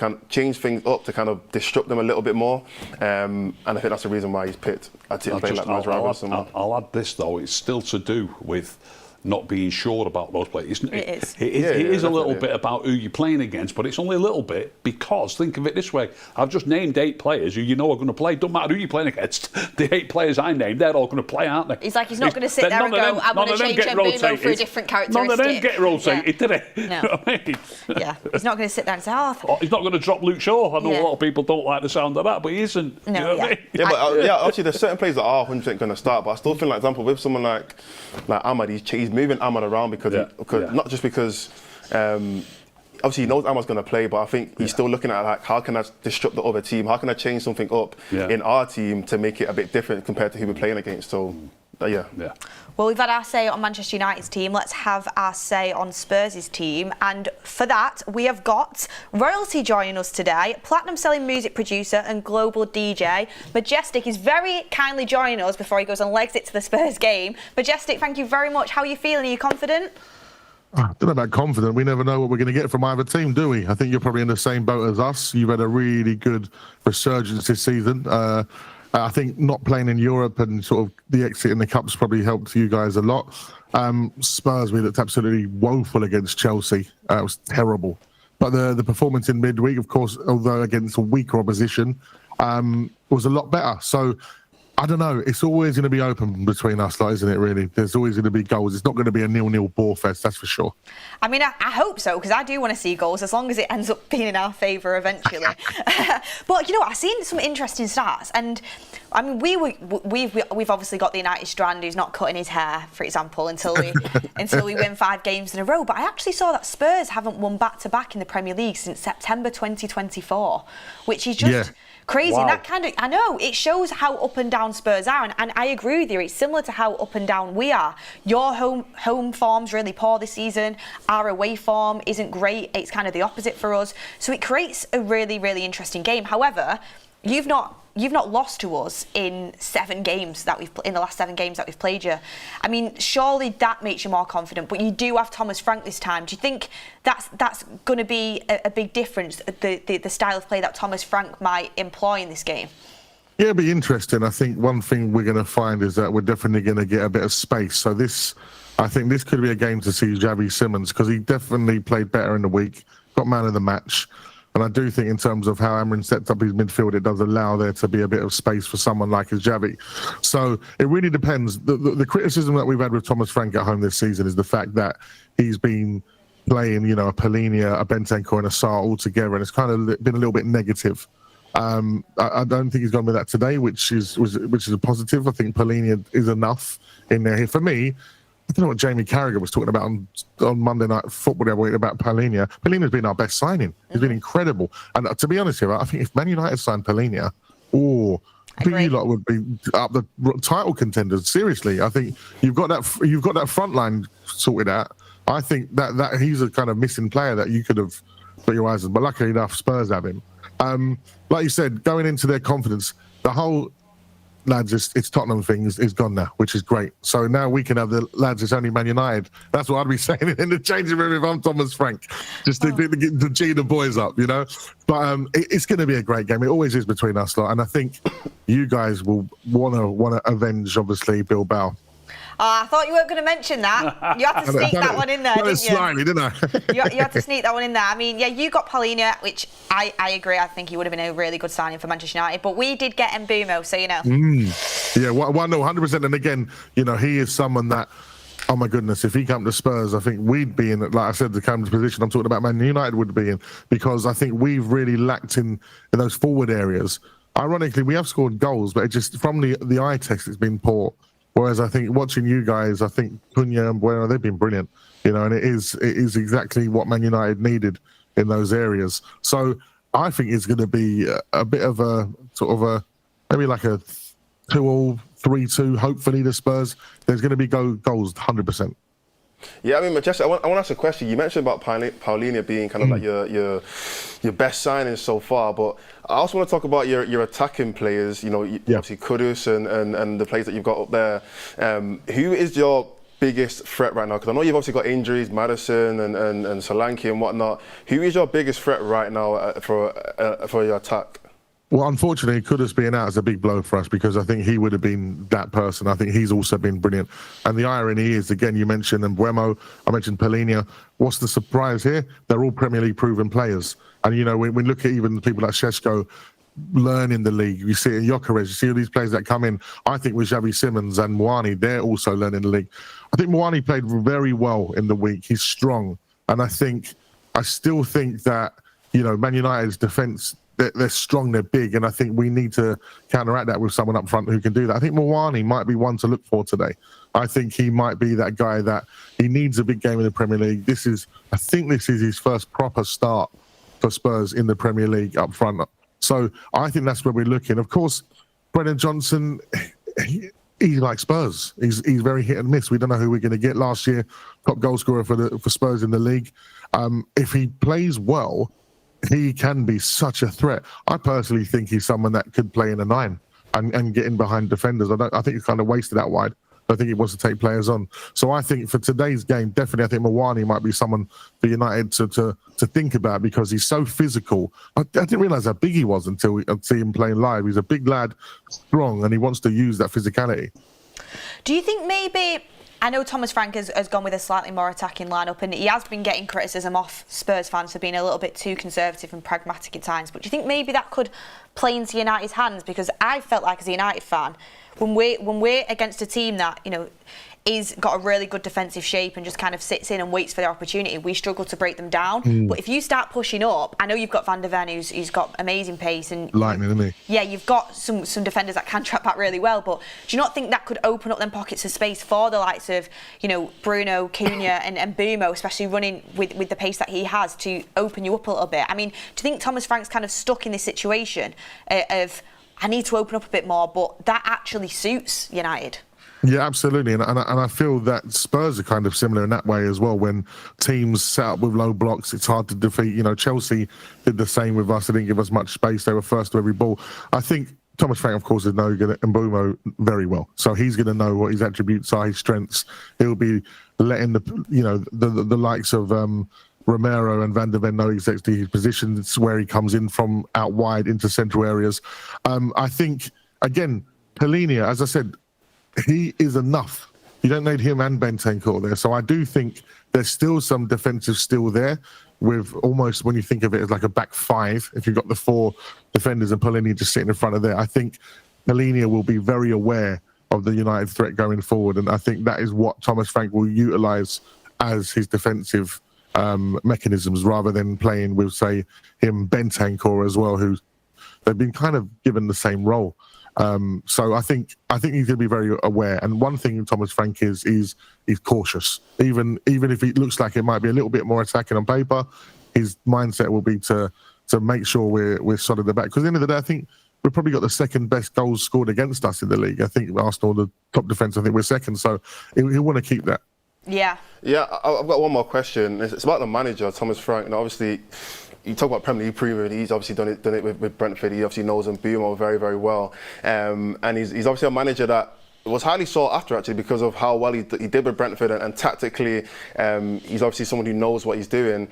kind of disrupt them a little bit more? And I think that's the reason why he's picked a team playing like man's rivals.
I'll add this though. It's still to do with not being sure about those players. It is a little bit about who you're playing against, but it's only a little bit because, think of it this way, I've just named 8 players who you know are going to play. Don't matter who you're playing against. The 8 players I named, they're all going to play, aren't they?
He's like, he's not going to sit there and go, I'm going to change Mbumo for a different characteristic.
None of them get rotated, did he?
No.
You know what I mean?
Yeah, he's not going to sit there and say,
he's not going to drop Luke Shaw. I know a lot of people don't like the sound of that, but he isn't.
No,
you know what I mean?
Yeah, but obviously there's certain players that are 100% going to start, but I still feel, like, example, with someone like Ahmad, he's moving Ahmad around because not just because obviously he knows Ahmad's going to play, but I think he's still looking at like, how can I disrupt the other team? How can I change something up in our team to make it a bit different compared to who we're playing against? So yeah.
Well, we've had our say on Manchester United's team. Let's have our say on Spurs' team. And for that, we have got royalty joining us today. Platinum-selling music producer and global DJ. Majestic is very kindly joining us before he goes and legs it to the Spurs game. Majestic, thank you very much. How are you feeling? Are you confident?
I don't know about confident. We never know what we're going to get from either team, do we? I think you're probably in the same boat as us. You've had a really good resurgence this season. I think not playing in Europe and sort of the exit in the Cups probably helped you guys a lot. Spurs, we looked absolutely woeful against Chelsea. It was terrible. But the performance in midweek, of course, although against a weaker opposition, was a lot better. So I don't know. It's always going to be open between us, like, isn't it, really? There's always going to be goals. It's not going to be a 0-0 ball fest, that's for sure.
I mean, I hope so, because I do want to see goals, as long as it ends up being in our favour eventually. But, you know what, I've seen some interesting stats. And, I mean, we've obviously got the United strand who's not cutting his hair, for example, until we win 5 games in a row. But I actually saw that Spurs haven't won back-to-back in the Premier League since September 2024, which is just... crazy.
Wow.
And that kind of, I know, it shows how up and down Spurs are, and I agree with you. It's similar to how up and down we are. Your home form's really poor this season. Our away form isn't great. It's kind of the opposite for us. So it creates a really, really interesting game. However, you've not lost to us in 7 games that in the last 7 games that we've played you. I mean, surely that makes you more confident. But you do have Thomas Frank this time. Do you think that's going to be a big difference? The style of play that Thomas Frank might employ in this game.
Yeah, it'll be interesting. I think one thing we're going to find is that we're definitely going to get a bit of space. So I think this could be a game to see Xavi Simons, because he definitely played better in the week, got man of the match. And I do think in terms of how Amorim sets up his midfield, it does allow there to be a bit of space for someone like Xavi. So it really depends. The criticism that we've had with Thomas Frank at home this season is the fact that he's been playing, you know, a Polinia, a Bentancur, and a Sarr all together, and it's kind of been a little bit negative. I don't think he's gone with that today, which is a positive. I think Polinia is enough in there. For me, I don't know what Jamie Carragher was talking about on Monday Night Football the other week about Polinia. Polinia's been our best signing. He's been incredible. And to be honest here, I think if Man United signed Polinia, I think you lot would be up the title contenders. Seriously, I think you've got that front line sorted out. I think that he's a kind of missing player that you could have put your eyes on. But luckily enough, Spurs have him. Like you said, going into their confidence, the whole lads, it's Tottenham thing is gone now, which is great. So now we can have the lads, it's only Man United. That's what I'd be saying in the changing room if I'm Thomas Frank, just to G the boys up, you know. But it's going to be a great game. It always is between us lot, and I think you guys will want to avenge, obviously, Bilbao.
I thought you weren't going to mention that. You had to sneak that one in there, didn't you?
Slightly, didn't I?
you had to sneak that one in there. I mean, yeah, you got Polinia, which I agree. I think he would have been a really good signing for Manchester United. But we did get Mbumo, so you know.
Yeah, well, no, 100%. And again, you know, he is someone that, oh my goodness, if he came to Spurs, I think we'd be in, like I said, the kind of position I'm talking about Man United would be in, because I think we've really lacked in those forward areas. Ironically, we have scored goals, but it just, from the eye test, it's been poor. Whereas I think watching you guys, I think Cunha and Bueno, they've been brilliant, you know, and it is exactly what Man United needed in those areas. So I think it's going to be a bit of a sort of a, maybe like a 2-2, 3-2, hopefully the Spurs. There's going to be goals 100%.
Yeah, I mean, Majestic, I want to ask a question. You mentioned about Paulinho being kind of like your best signing so far, but I also want to talk about your attacking players. You know, obviously Kudus and the players that you've got up there. Who is your biggest threat right now? Because I know you've obviously got injuries, Maddison and Solanke and whatnot. Who is your biggest threat right now for your attack?
Well, unfortunately, Kudus being out is a big blow for us, because I think he would have been that person. I think he's also been brilliant. And the irony is, again, you mentioned Mbuemo, I mentioned Polinia. What's the surprise here? They're all Premier League proven players. And, you know, when we look at even people like Šeško learn in the league, you see it in Gyökeres, you see all these players that come in. I think with Xavi Simons and Muani, they're also learning the league. I think Muani played very well in the week. He's strong. And I still think that, you know, Man United's defence, they're strong, they're big, and I think we need to counteract that with someone up front who can do that. I think Muani might be one to look for today. I think he might be that guy that he needs a big game in the Premier League. I think this is his first proper start for Spurs in the Premier League up front. So I think that's where we're looking. Of course, Brennan Johnson, he's like Spurs. He's very hit and miss. We don't know who we're going to get. Last year, top goal scorer for Spurs in the league. If he plays well, he can be such a threat. I personally think he's someone that could play in a 9 and get in behind defenders. I think he's kind of wasted out wide. I think he wants to take players on. So I think for today's game, definitely I think Muani might be someone for United to think about, because he's so physical. I didn't realise how big he was until I see him playing live. He's a big lad, strong, and he wants to use that physicality.
Do you think maybe... I know Thomas Frank has gone with a slightly more attacking lineup, and he has been getting criticism off Spurs fans for being a little bit too conservative and pragmatic at times. But do you think maybe that could play into United's hands? Because I felt like, as a United fan, when we're against a team that, you know, is got a really good defensive shape and just kind of sits in and waits for their opportunity, we struggle to break them down. But if you start pushing up, I know you've got Van der Ven, who's got amazing pace, and
lightning, isn't he?
Yeah, you've got some defenders that can trap back really well. But do you not think that could open up them pockets of space for the likes of, you know, Bruno, Cunha and Mbuemo, especially running with the pace that he has, to open you up a little bit? I mean, do you think Thomas Frank's kind of stuck in this situation of, I need to open up a bit more, but that actually suits United?
Yeah, absolutely. And I feel that Spurs are kind of similar in that way as well. When teams set up with low blocks, it's hard to defeat. You know, Chelsea did the same with us. They didn't give us much space. They were first to every ball. I think Thomas Frank, of course, is good at Mbuemo very well. So he's going to know what his attributes are, his strengths. He'll be letting the likes of Romero and Van der Ven know exactly his positions, where he comes in from out wide into central areas. I think, again, Polinia, as I said, he is enough. You don't need him and Bentancur there. So I do think there's still some defensive still there, with almost, when you think of it as like a back 5, if you've got the 4 defenders and Polinia just sitting in front of there. I think Polinia will be very aware of the United threat going forward, and I think that is what Thomas Frank will utilise as his defensive mechanisms rather than playing with, say, him, Bentancur as well, who they've been kind of given the same role. So I think he's going to be very aware. And one thing Thomas Frank is he's cautious. Even if it looks like it might be a little bit more attacking on paper, his mindset will be to make sure we're solid at the back. Because at the end of the day, I think we've probably got the second best goals scored against us in the league. I think Arsenal, the top defence, I think we're second. So he'll want to keep that.
Yeah.
Yeah, I've got one more question. It's about the manager, Thomas Frank. And obviously, you talk about Premier League proven. He's obviously done it with Brentford. He obviously knows Mbeumo very, very well. And he's obviously a manager that was highly sought after, actually, because of how well he did with Brentford. And tactically, he's obviously someone who knows what he's doing.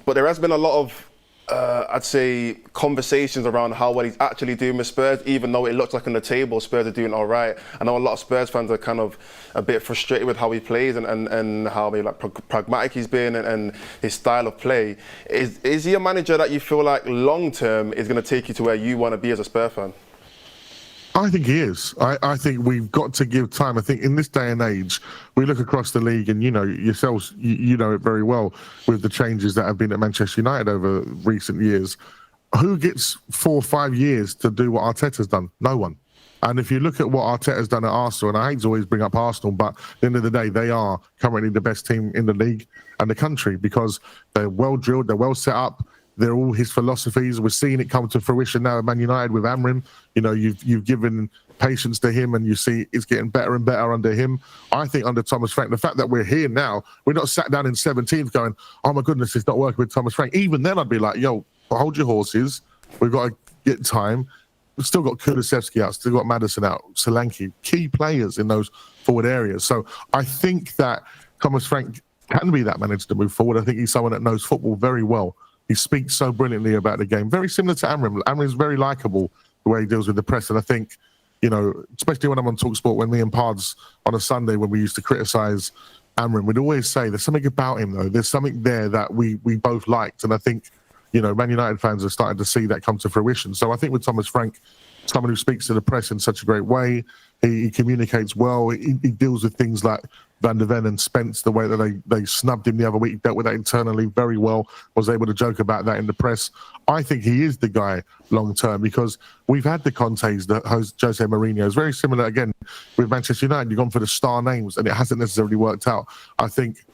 But there has been a lot of I'd say conversations around how well he's actually doing with Spurs, even though it looks like on the table Spurs are doing all right. I know a lot of Spurs fans are kind of a bit frustrated with how he plays and how maybe like pragmatic he's been and his style of play. Is he a manager that you feel like long term is going to take you to where you want to be as a Spurs fan?
I think he is. I think we've got to give time. I think in this day and age, we look across the league, and you know yourselves, you know it very well with the changes that have been at Manchester United over recent years. Who gets 4 or 5 years to do what Arteta's done? No one. And if you look at what Arteta's done at Arsenal, and I hate to always bring up Arsenal, but at the end of the day, they are currently the best team in the league and the country because they're well drilled, they're well set up. They're all his philosophies. We're seeing it come to fruition now at Man United with Amorim. You know, you've given patience to him, and you see it's getting better and better under him. I think under Thomas Frank, the fact that we're here now, we're not sat down in 17th going, oh my goodness, it's not working with Thomas Frank. Even then, I'd be like, yo, hold your horses. We've got to get time. We've still got Kulusevski out, still got Maddison out, Solanke, key players in those forward areas. So I think that Thomas Frank can be that manager to move forward. I think he's someone that knows football very well. He speaks so brilliantly about the game. Very similar to Amorim. Amorim's very likeable the way he deals with the press. And I think, you know, especially when I'm on TalkSport, when me and Pards on a Sunday, when we used to criticise Amorim, we'd always say there's something about him, though. There's something there that we both liked. And I think, you know, Man United fans are starting to see that come to fruition. So I think with Thomas Frank, someone who speaks to the press in such a great way, he communicates well, he deals with things like Van der Ven and Spence, the way that they snubbed him the other week, dealt with that internally very well, was able to joke about that in the press. I think he is the guy long term because we've had the Contes, the Jose Mourinho. It's very similar again with Manchester United. You've gone for the star names and it hasn't necessarily worked out. I think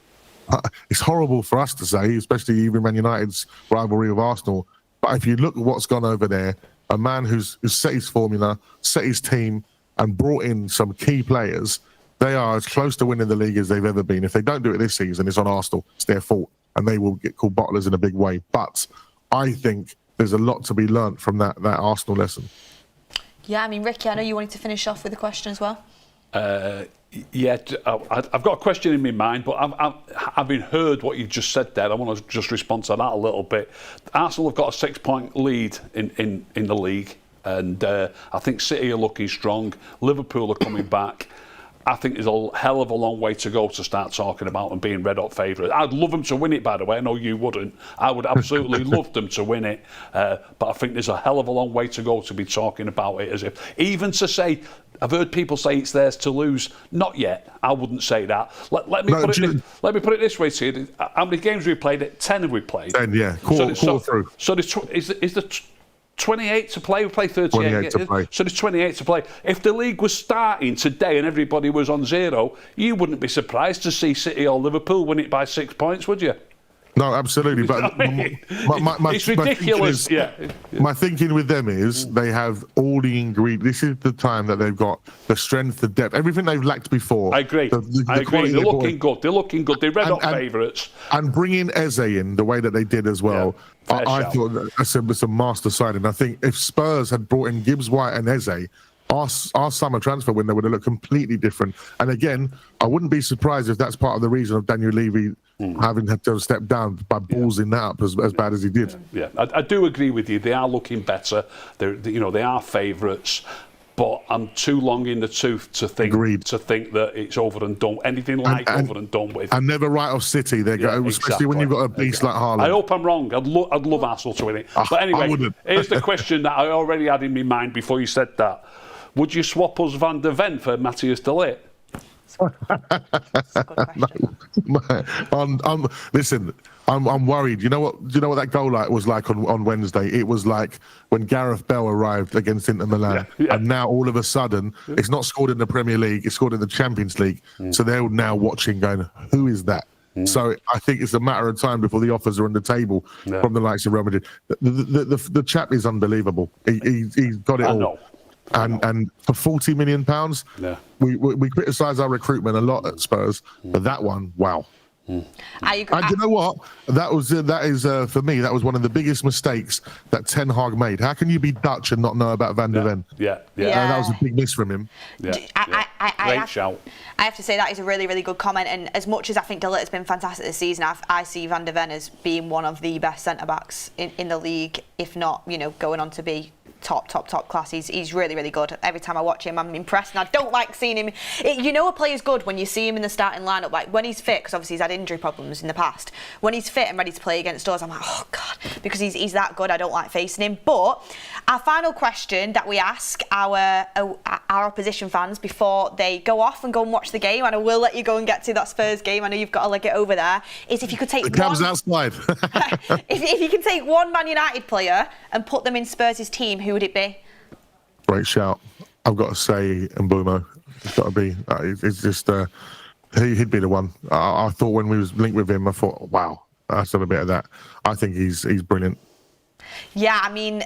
it's horrible for us to say, especially even Man United's rivalry with Arsenal. But if you look at what's gone over there, a man who's set his formula, set his team, and brought in some key players, they are as close to winning the league as they've ever been. If they don't do it this season, it's on Arsenal. It's their fault, and they will get called bottlers in a big way. But I think there's a lot to be learnt from that Arsenal lesson.
Yeah, I mean, Ricky, I know you wanted to finish off with a question as well.
Yeah, I've got a question in my mind, but having heard what you just said there, I want to just respond to that a little bit. Arsenal have got a 6-point lead in the league, and I think City are looking strong. Liverpool are coming back. I think there's a hell of a long way to go to start talking about them being red hot favourites. I'd love them to win it, by the way. I know you wouldn't. I would absolutely love them to win it. But I think there's a hell of a long way to go to be talking about it as if, even to say, I've heard people say it's theirs to lose. Not yet. I wouldn't say that. Let me put it this way to you. How many games have we played? 10 have we played?
10, yeah. Quarter through.
So is the 28 to play? We play 38.
28 to play.
So there's 28 to play. If the league was starting today and everybody was on 0, you wouldn't be surprised to see City or Liverpool win it by 6 points, would you?
No, absolutely. But
it's ridiculous.
My thinking with them is they have all the ingredients. This is the time that they've got the strength, the depth, everything they've lacked before.
I agree. I agree. They're looking good. They're looking good. They're red hot favourites.
And bringing Eze in the way that they did as well, I thought that's a master signing. I think if Spurs had brought in Gibbs-White and Eze, our summer transfer window would have looked completely different. And again, I wouldn't be surprised if that's part of the reason of Daniel Levy having had to step down by ballsing that up as bad as he did.
Yeah, I do agree with you. They are looking better. They are favourites. But I'm too long in the tooth to think that it's over and done. Anything like over and done with.
And never write off City. Especially when you've got a beast like Haaland.
I hope I'm wrong. I'd love Arsenal to win it. But anyway, here's the question that I already had in my mind before you said that. Would you swap us Van der Ven for Matthias de Ligt?
That's a good question.
Listen, I'm worried. You know what? Do you know what that goal was like on Wednesday? It was like when Gareth Bale arrived against Inter Milan, and now all of a sudden it's not scored in the Premier League; it's scored in the Champions League. So they're now watching, going, "Who is that?" So I think it's a matter of time before the offers are on the table from the likes of Real Madrid. The chap is unbelievable. He's got it all. And for £40 million, we criticise our recruitment a lot at Spurs, but that one, wow.
I agree.
And you know what? That is for me. That was one of the biggest mistakes that Ten Hag made. How can you be Dutch and not know about Van der Ven? That was a big miss from him.
Great shout.
I have to say that is a really, really good comment. And as much as I think De Ligt has been fantastic this season, I see Van der Ven as being one of the best centre backs in the league, if not, going on to be top class. He's really, really good. Every time I watch him, I'm impressed, and I don't like seeing him. A player's good when you see him in the starting lineup, like when he's fit, because obviously he's had injury problems in the past. When he's fit and ready to play against us, I'm like, oh God, because he's that good. I don't like facing him. But our final question that we ask our opposition fans before they go off and go and watch the game, and I will let you go and get to that Spurs game. I know you've got to leg it over there. Is if you could take
the cab's outside.
if you can take one Man United player and put them in Spurs' team, who would it be?
Great shout. I've got to say Mbeumo. It's got to be. It's just he'd be the one. I thought when we was linked with him, I thought, wow, that's done a bit of that. I think he's brilliant.
Yeah, I mean,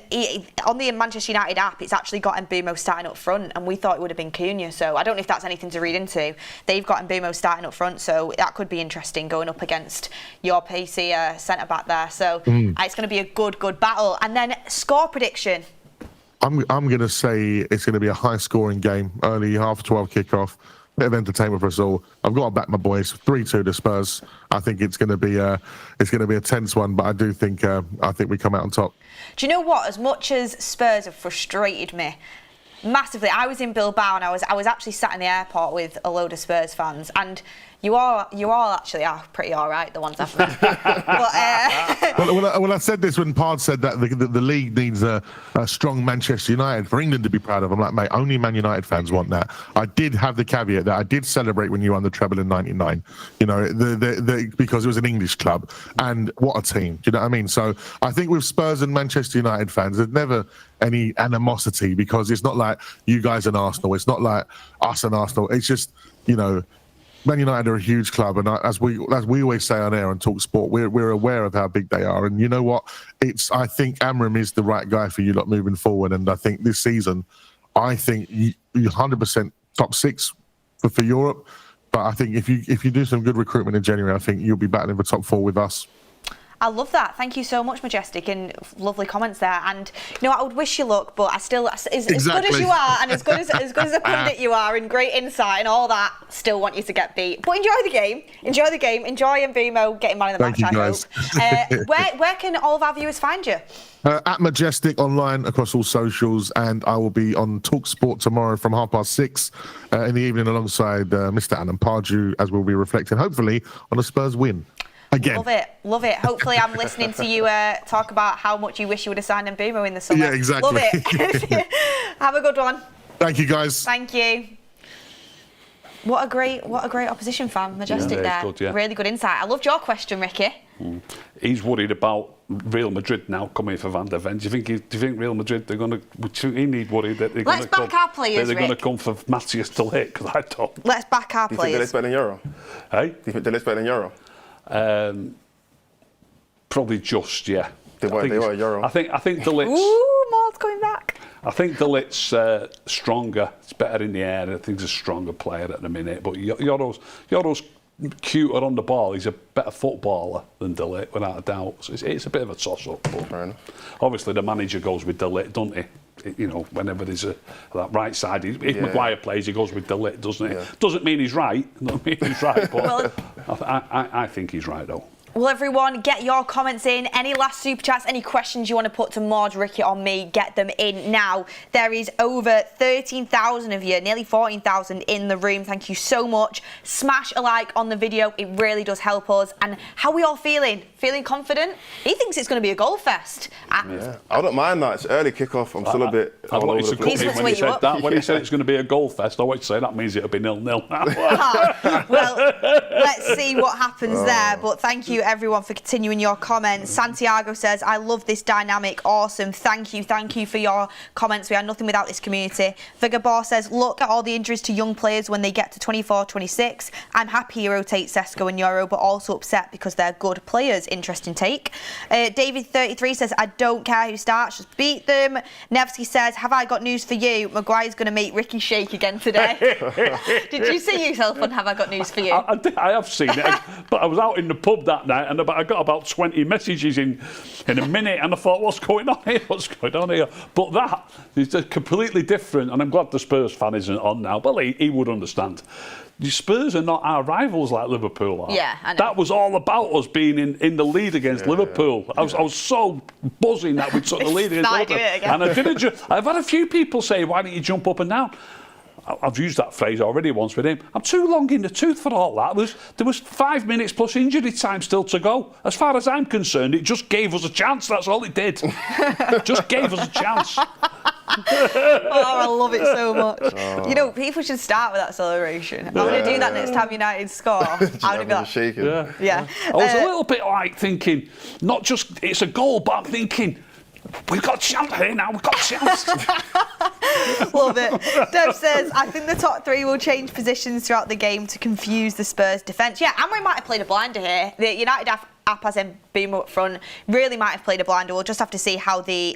on the Manchester United app, it's actually got Mbeumo starting up front, and we thought it would have been Cunha. So I don't know if that's anything to read into. They've got Mbeumo starting up front, so that could be interesting going up against your pacey centre back there. So it's going to be a good battle. And then score prediction.
I'm going to say it's going to be a high-scoring game, early 12:30 kickoff. Bit of entertainment for us all. I've got to back my boys. 3-2 to Spurs. I think it's going to be a tense one, but I do think we come out on top.
Do you know what? As much as Spurs have frustrated me massively, I was in Bilbao and I was actually sat in the airport with a load of Spurs fans, and you all actually are pretty all right, the ones I've met.
Well, I said this when Pard said that the league needs a strong Manchester United for England to be proud of. I'm like, mate, only Man United fans want that. I did have the caveat that I did celebrate when you won the treble in '99, because it was an English club, and what a team. Do you know what I mean? So I think with Spurs and Manchester United fans, there's never any animosity, because it's not like you guys and Arsenal. It's not like us and Arsenal. It's just, Man United are a huge club, and as we always say on air and talk sport, we're aware of how big they are. And you know what? I think Amorim is the right guy for you lot moving forward. And I think this season, I think you 100% top 6 for Europe. But I think if you do some good recruitment in January, I think you'll be battling for top 4 with us.
I love that. Thank you so much, Majestic, and lovely comments there. And I would wish you luck, but I still, as good as you are, and as good as a pundit you are, and great insight and all that, still want you to get beat. But enjoy the game. Enjoy Mbeumo getting man of the match. I hope. Where can all of our viewers find you?
At Majestic online across all socials, and I will be on TalkSport tomorrow from 6:30 in the evening alongside Mr. Adam Pardew, as we'll be reflecting, hopefully, on a Spurs win. Again.
Love it. Hopefully I'm listening to you talk about how much you wish you would have signed Mbeumo in the summer.
Yeah, exactly.
Love it. Have a good one.
Thank you, guys.
Thank you. What a great opposition fan, Majestic there. Good, yeah. Really good insight. I loved your question, Ricky.
He's worried about Real Madrid now coming for Van der Ven. Do you think Real Madrid he need worry that they're going to come?
Let's back our players,
they're going to come for Matthias de Ligt, because I don't.
Let's back our players.
Do you think De Ligt's better than Euro?
Hey?
Do you think De Ligt's better than Euro?
Probably just, yeah.
They were Euro.
I think De Ligt's.
Ooh, Mordzs coming back.
I think De Ligt's stronger. It's better in the air. I think he's a stronger player at the minute. But Yoro's cuter on the ball. He's a better footballer than De Ligt, without a doubt. So it's a bit of a toss-up. Fair enough. Obviously, the manager goes with De Ligt, doesn't he? Whenever there's that right side, if Maguire plays, he goes with De Ligt, doesn't he? Yeah. Doesn't mean he's right. But I think he's right, though.
Well, everyone, get your comments in. Any last super chats, any questions you want to put to Mordzs, Ricky, or me, get them in now. There is over 13,000 of you, nearly 14,000 in the room. Thank you so much. Smash a like on the video. It really does help us. And how are we all feeling? Feeling confident? He thinks it's going to be a goal fest.
I don't mind that. It's early kickoff. I'm still a bit.
When he said it's going to be a goal fest, I want to say that means it'll be 0-0.
Well, let's see what happens there. But thank you everyone for continuing your comments. Santiago says, I love this dynamic. Awesome. Thank you for your comments. We are nothing without this community. Vigabor says, look at all the injuries to young players when they get to 24, 26. I'm happy you rotate Sesko and Euro, but also upset because they're good players. Interesting take. David 33 says, I don't care who starts, just beat them. Nevsky says, have I got news for you? Maguire's going to make Ricky shake again today. Did you see yourself on Have I Got News for You?
I have seen it, but I was out in the pub that night and I got about 20 messages in a minute, and I thought, what's going on here? But that is completely different, and I'm glad the Spurs fan isn't on now. Well, he would understand. The Spurs are not our rivals like Liverpool are.
Yeah, I know.
That was all about us being in the lead against Liverpool. I was so buzzing that we took the lead against Liverpool. And I've had a few people say, why don't you jump up and down? I've used that phrase already once with him. I'm too long in the tooth for all that. There was 5 minutes plus injury time still to go. As far as I'm concerned, it just gave us a chance. That's all it did. Just gave us a chance.
I love it so much. You know, people should start with that celebration. I'm going to do that next time United score. I'm going to be like,
shaking.
Yeah.
I was a little bit like thinking, not just it's a goal, but I'm thinking, we've got a chance here now, we've got a chance.
Love it. Dev says, I think the top three will change positions throughout the game to confuse the Spurs defence. Yeah, Amorim might have played a blinder here. The United app has Mbeumo up front. Really might have played a blinder. We'll just have to see how the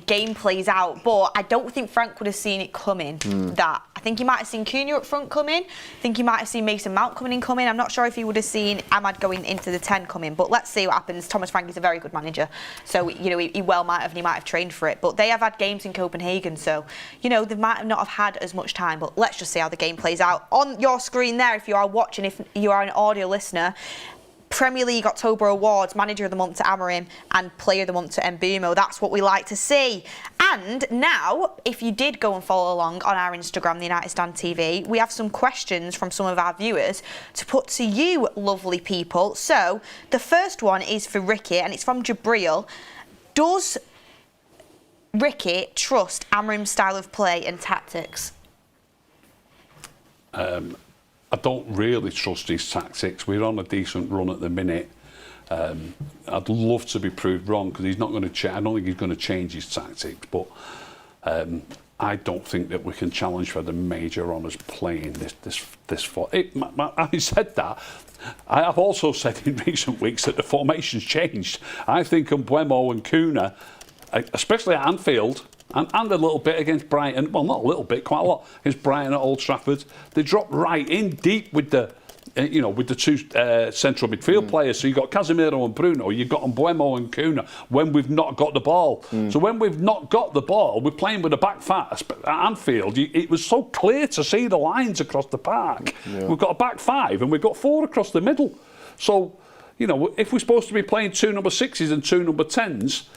game plays out, but I don't think Frank would have seen it coming. I think he might have seen Cunha up front coming. I think he might have seen Mason Mount coming. I'm not sure if he would have seen Ahmad going into the 10 coming, but let's see what happens. Thomas Frank is a very good manager, so you know he well might have, and he might have trained for it. But they have had games in Copenhagen, so you know they might not have had as much time. But let's just see how the game plays out. On your screen there, if you are watching, if you are an audio listener, Premier League October awards, Manager of the Month to Amorim and Player of the Month to Mbeumo. That's what we like to see. And now, if you did go and follow along on our Instagram, the United Stand TV, we have some questions from some of our viewers to put to you, lovely people. So, the first one is for Ricky, and it's from Jabril. Does Ricky trust Amorim's style of play and tactics?
I don't really trust his tactics. We're on a decent run at the minute. I'd love to be proved wrong because he's not going to. I don't think he's going to change his tactics. But I don't think that we can challenge for the major honours playing this far. Having said that, I have also said in recent weeks that the formation's changed. I think Mbeumo and Cunha, especially at Anfield, and a little bit against Brighton, well, not a little bit, quite a lot against Brighton at Old Trafford. They dropped right in deep with the, with the two central midfield players. So you've got Casemiro and Bruno, you've got Mbeumo and Cunha when we've not got the ball. So when we've not got the ball, we're playing with a back five. At Anfield, it was so clear to see the lines across the park. Yeah. We've got a back five and we've got four across the middle. So, if we're supposed to be playing two number 6s and two number 10s,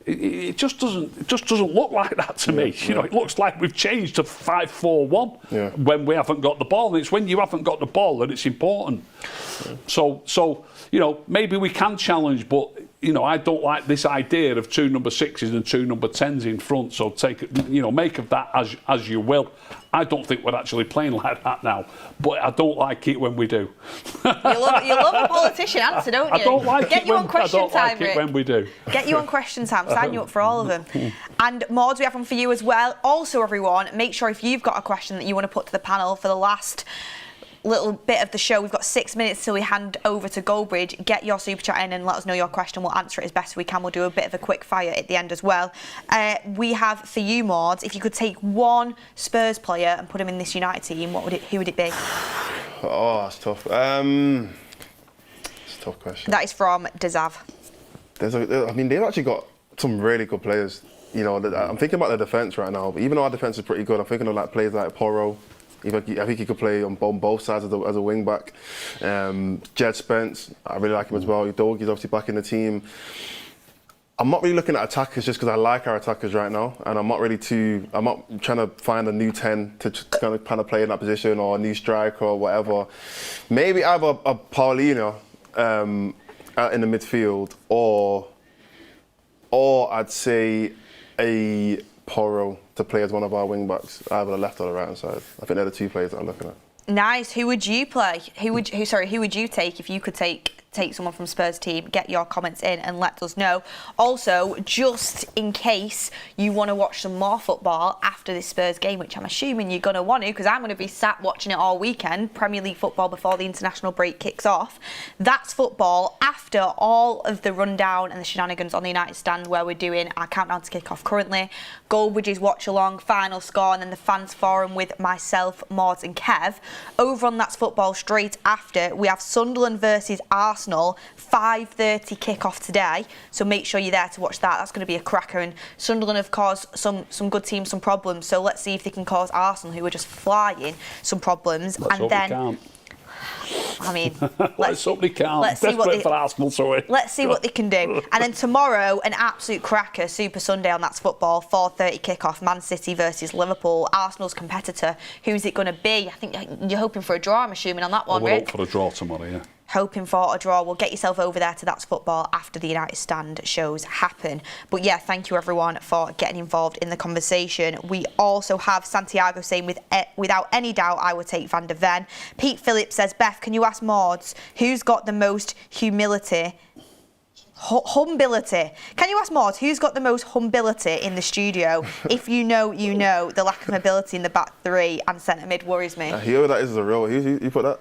it just doesn't look like that to me. It looks like we've changed to 5-4-1 when we haven't got the ball. And it's when you haven't got the ball that it's important. So maybe we can challenge, but I don't like this idea of two number 6s and two number 10s in front. So make of that as you will. I don't think we're actually playing like that now, but I don't like it when we do.
You love a politician answer, don't you?
I don't like
Get
it
you
when,
on question
I don't
time,
like it
Rick.
when we do.
Get you on question time. Sign you up for all of them. And Mords, we have one for you as well. Also, everyone, make sure if you've got a question that you want to put to the panel for the last little bit of the show, we've got 6 minutes till we hand over to Goldbridge. Get your super chat in and let us know your question. We'll answer it as best we can. We'll do a bit of a quick fire at the end as well. We have for you, Mords, if you could take one Spurs player and put him in this United team, who would it be?
Oh, that's tough. It's a tough question.
That is from Dezav.
They've actually got some really good players. I'm thinking about the defence right now, but even though our defence is pretty good, I'm thinking of players like Porro. I think he could play on both sides as a wing back. Jed Spence, I really like him as well. Dogi's obviously back in the team. I'm not really looking at attackers just because I like our attackers right now, and I'm not trying to find a new 10 to kind of play in that position, or a new striker or whatever. Maybe either a Paulinho out in the midfield, or I'd say a Porro to play as one of our wing backs, either the left or the right hand side. I think they're the two players that I'm looking at.
Nice. Who would you play? Who would you take if you could take someone from Spurs team? Get your comments in and let us know. Also, just in case you want to watch some more football after this Spurs game, which I'm assuming you're going to want to, because I'm going to be sat watching it all weekend, Premier League football before the international break kicks off. That's football after all of the rundown and the shenanigans on the United stand, where we're doing our countdown to kick off currently, Goldbridge's watch along, final score, and then the fans forum with myself, Mords and Kev. Over on That's Football straight after, we have Sunderland versus Arsenal, 5:30 kick-off today, so make sure you're there to watch that. That's going to be a cracker, and Sunderland have caused some good teams some problems, so let's see if they can cause Arsenal, who are just flying, some problems.
Let's hope they can't.
I mean,
let's hope they can't.
Let's see what
for Arsenal, sorry.
Let's see what they can do. And then tomorrow, an absolute cracker, Super Sunday on That's Football, 4:30 kick-off, Man City versus Liverpool, Arsenal's competitor. Who's it going to be? I think you're hoping for a draw, I'm assuming, on that one,
We'll
Rick.
hope for a draw tomorrow, yeah.
Hoping for a draw. We'll get yourself over there to That's Football after the United stand shows happen. But yeah, thank you everyone for getting involved in the conversation. We also have Santiago saying, without any doubt, I would take Van der Ven. Pete Phillips says, Beth, can you ask Mords who's got the most humility? Humility. Can you ask Mords who's got the most humility in the studio? If you know, you know. The lack of mobility in the back three and centre mid worries me.
Whoever that is a real. You put that?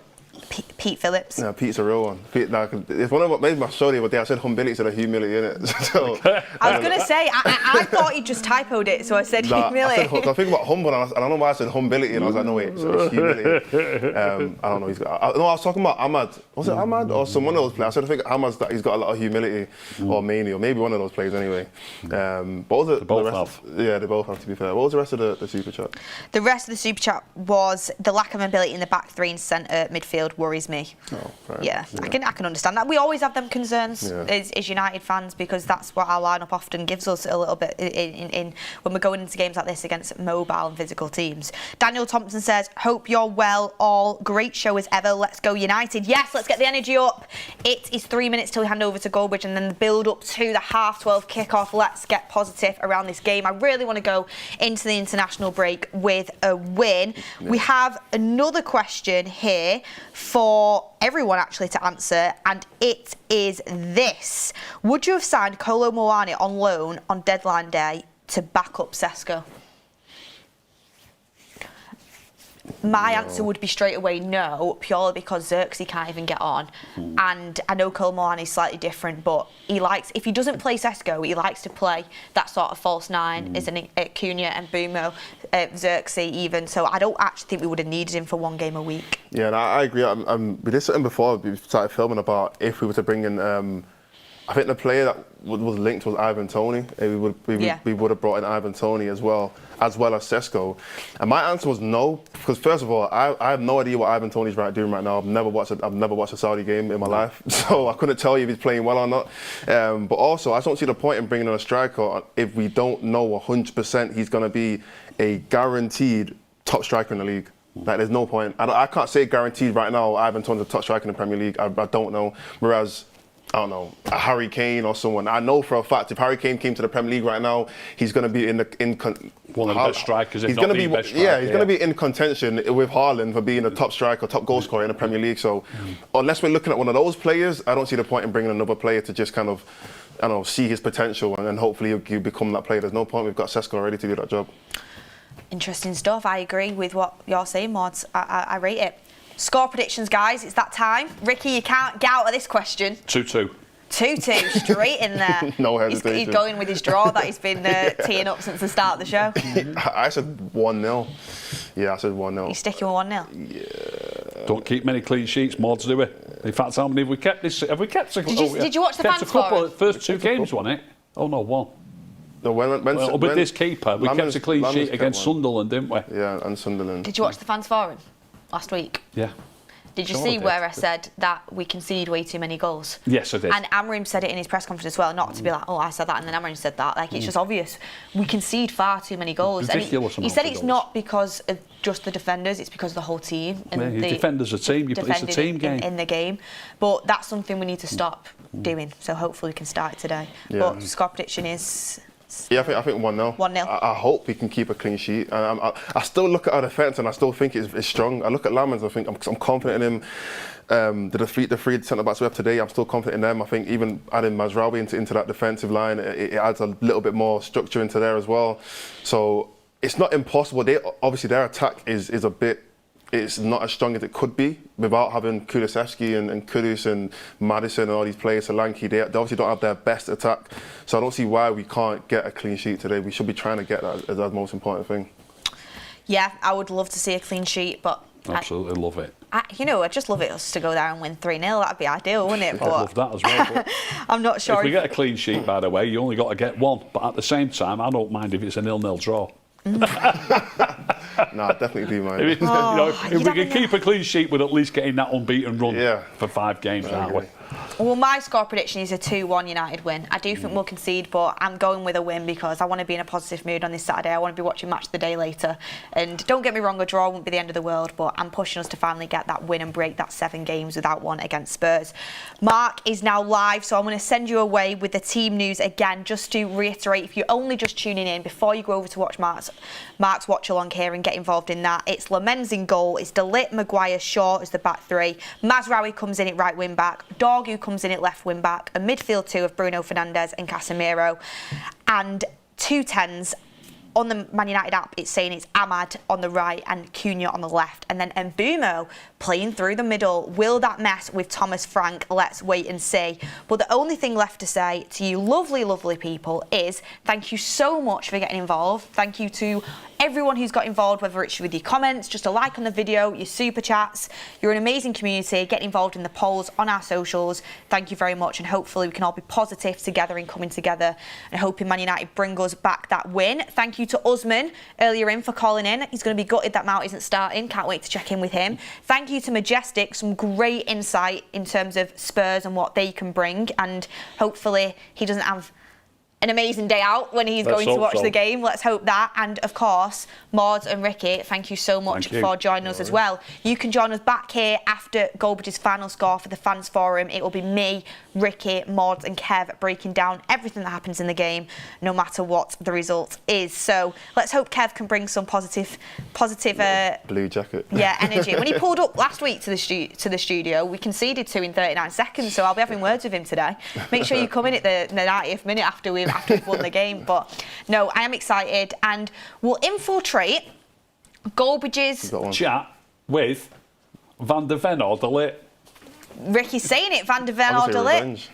Pete Phillips.
Yeah, Pete's a real one. Pete, it's one of what made my show the other day. I said humility instead of humility, innit? So,
I was going to say, I thought he just typoed it, so I said humility.
I think about humble, and I don't know why I said humility, and I was like, no wait, so it's humility. I don't know. I was talking about Ahmad. Was it Ahmad or someone of those players? I said I think Ahmad's that he's got a lot of humility, or mania, or maybe one of those players anyway. But what was it?
They both have.
Yeah, they both have, to be fair. What was the rest of the super chat?
The rest of the super chat was the lack of mobility in the back three and centre midfield worries me.
Oh, right.
Yeah, I can understand that. We always have them concerns as United fans, because that's what our lineup often gives us a little bit in when we're going into games like this against mobile and physical teams. Daniel Thompson says, hope you're well all. Great show as ever. Let's go United. Yes, let's get the energy up. It is 3 minutes till we hand over to Goldbridge and then the build up to the 12:30 kick-off. Let's get positive around this game. I really want to go into the international break with a win. Yeah. We have another question here for everyone actually to answer, and it is this: would you have signed Kolo Muani on loan on deadline day to back up Sesko? My answer would be straight away no, purely because Xerxes can't even get on. And I know Kolo Muani is slightly different, but he likes, if he doesn't play Sesko, he likes to play that sort of false nine, isn't it? Cunha and Bumo, Xerxes even. So I don't actually think we would have needed him for one game a week.
Yeah, and I agree. We did something before we started filming about if we were to bring in. I think the player that was linked was Ivan Toney. We would have brought in Ivan Toney as well as Sesko. And my answer was no, because first of all, I have no idea what Ivan Toney's doing right now. I've never watched a Saudi game in my life, so I couldn't tell you if he's playing well or not. But also, I just don't see the point in bringing in a striker if we don't know 100% he's going to be a guaranteed top striker in the league. Like, there's no point. I can't say guaranteed right now Ivan Toney's a top striker in the Premier League. I don't know. Whereas, I don't know, a Harry Kane or someone. I know for a fact if Harry Kane came to the Premier League right now, he's going to be
one of the best strikers, if not the best striker.
Yeah, he's going to be in contention with Haaland for being a top striker, top goal scorer in the Premier League. So unless we're looking at one of those players, I don't see the point in bringing another player to just kind of, I don't know, see his potential and then hopefully he'll become that player. There's no point. We've got Sesko already to do that job.
Interesting stuff. I agree with what you're saying, Mords. I rate it. Score predictions, guys. It's that time. Ricky, you can't get out of this question.
2-2.
2-2, straight in there.
No hesitation.
He's going with his draw that he's been teeing up since the start of the show.
I said 1-0. Yeah, I said 1-0.
He's sticking with 1-0?
Yeah.
Don't keep many clean sheets, Mords, do we? In fact, how many have we kept this? Have we kept?
Did you watch the fans
forum? First two games, wasn't it? Oh no, one.
No,
with this keeper, we kept a clean sheet against Sunderland, didn't we?
Yeah, and Sunderland.
Did you watch the fans forum last week?
Yeah.
Did you see where I said that we concede way too many goals?
Yes, I did.
And Amorim said it in his press conference as well, not to be like, oh, I said that and then Amorim said that. Like, it's just obvious. We concede far too many goals.
Ridiculous.
And he said it's not because of just the defenders, it's because of the whole team. And
the defenders are a team. It's a team game.
In the game. But that's something we need to stop doing. So hopefully we can start it today.
Yeah.
But score prediction is...
Yeah, I think 1-0.
1-0.
I hope we can keep a clean sheet. I still look at our defence and I still think it's strong. I look at Lamans, I think I'm confident in him. The three centre-backs we have today, I'm still confident in them. I think even adding Mazraoui into that defensive line, it adds a little bit more structure into there as well. So it's not impossible. Obviously their attack is a bit, it's not as strong as it could be without having Kulusevski and Kudus and Maddison and all these players, Solanke. They obviously don't have their best attack. So I don't see why we can't get a clean sheet today. We should be trying to get that as the most important thing.
Yeah, I would love to see a clean sheet, but...
Absolutely love it.
I'd just love it us to go there and win 3-0. That'd be ideal, wouldn't it?
I'd love that as well. But
I'm not sure.
If we get a clean sheet, by the way, you only got to get one. But at the same time, I don't mind if it's a 0-0 draw.
No, I definitely do, man.
If we can keep a clean sheet, we're at least getting that unbeaten run for 5 games, aren't we?
Well, my score prediction is a 2-1 United win. I do think we'll concede, but I'm going with a win because I want to be in a positive mood on this Saturday. I want to be watching Match of the Day later. And don't get me wrong, a draw won't be the end of the world, but I'm pushing us to finally get that win and break that 7 games without one against Spurs. Mark is now live, so I'm going to send you away with the team news again, just to reiterate, if you're only just tuning in, before you go over to watch Mark's watch along here and get involved in that, it's Lamens in goal, it's De Ligt, Maguire, Shaw as the back 3, Mazraoui comes in at right wing back, Dorgu comes in at left wing back, a midfield 2 of Bruno Fernandes and Casemiro, and 2 10s. On the Man United app, it's saying it's Ahmad on the right and Cunha on the left, and then Mbumo playing through the middle. Will that mess with Thomas Frank? Let's wait and see. But the only thing left to say to you lovely, lovely people is thank you so much for getting involved. Thank you to everyone who's got involved, whether it's with your comments, just a like on the video, your super chats. You're an amazing community. Get involved in the polls on our socials. Thank you very much, and hopefully we can all be positive together in coming together and hoping Man United bring us back that win. Thank you to Usman earlier in for calling in. He's going to be gutted that Mount isn't starting. Can't wait to check in with him. Thank you to Majestic, some great insight in terms of Spurs and what they can bring, and hopefully he doesn't have an amazing day out when he's going to watch the game. Let's hope that. And of course, Mordzs and Ricky, thank you so much for joining us as well. You can join us back here after Goldbridge's final score for the fans forum. It will be me, Ricky, Mordzs and Kev breaking down everything that happens in the game, no matter what the result is. So let's hope Kev can bring some positive
blue jacket.
Yeah, energy. When he pulled up last week to the studio, we conceded 2 in 39 seconds, so I'll be having words with him today. Make sure you come in at the 90th minute after we've won the game. But no, I am excited, and we'll infiltrate Goldbridge's
chat with Van der Ven or De Ligt.
Ricky's saying it, Van der Ven or De Ligt.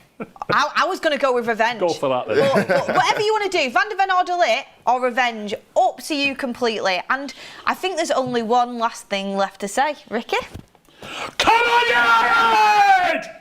I was going to go with revenge.
Go for that then.
But whatever you want to do, Van der Ven or De Ligt or revenge, up to you completely. And I think there's only one last thing left to say. Ricky?
Come on, United!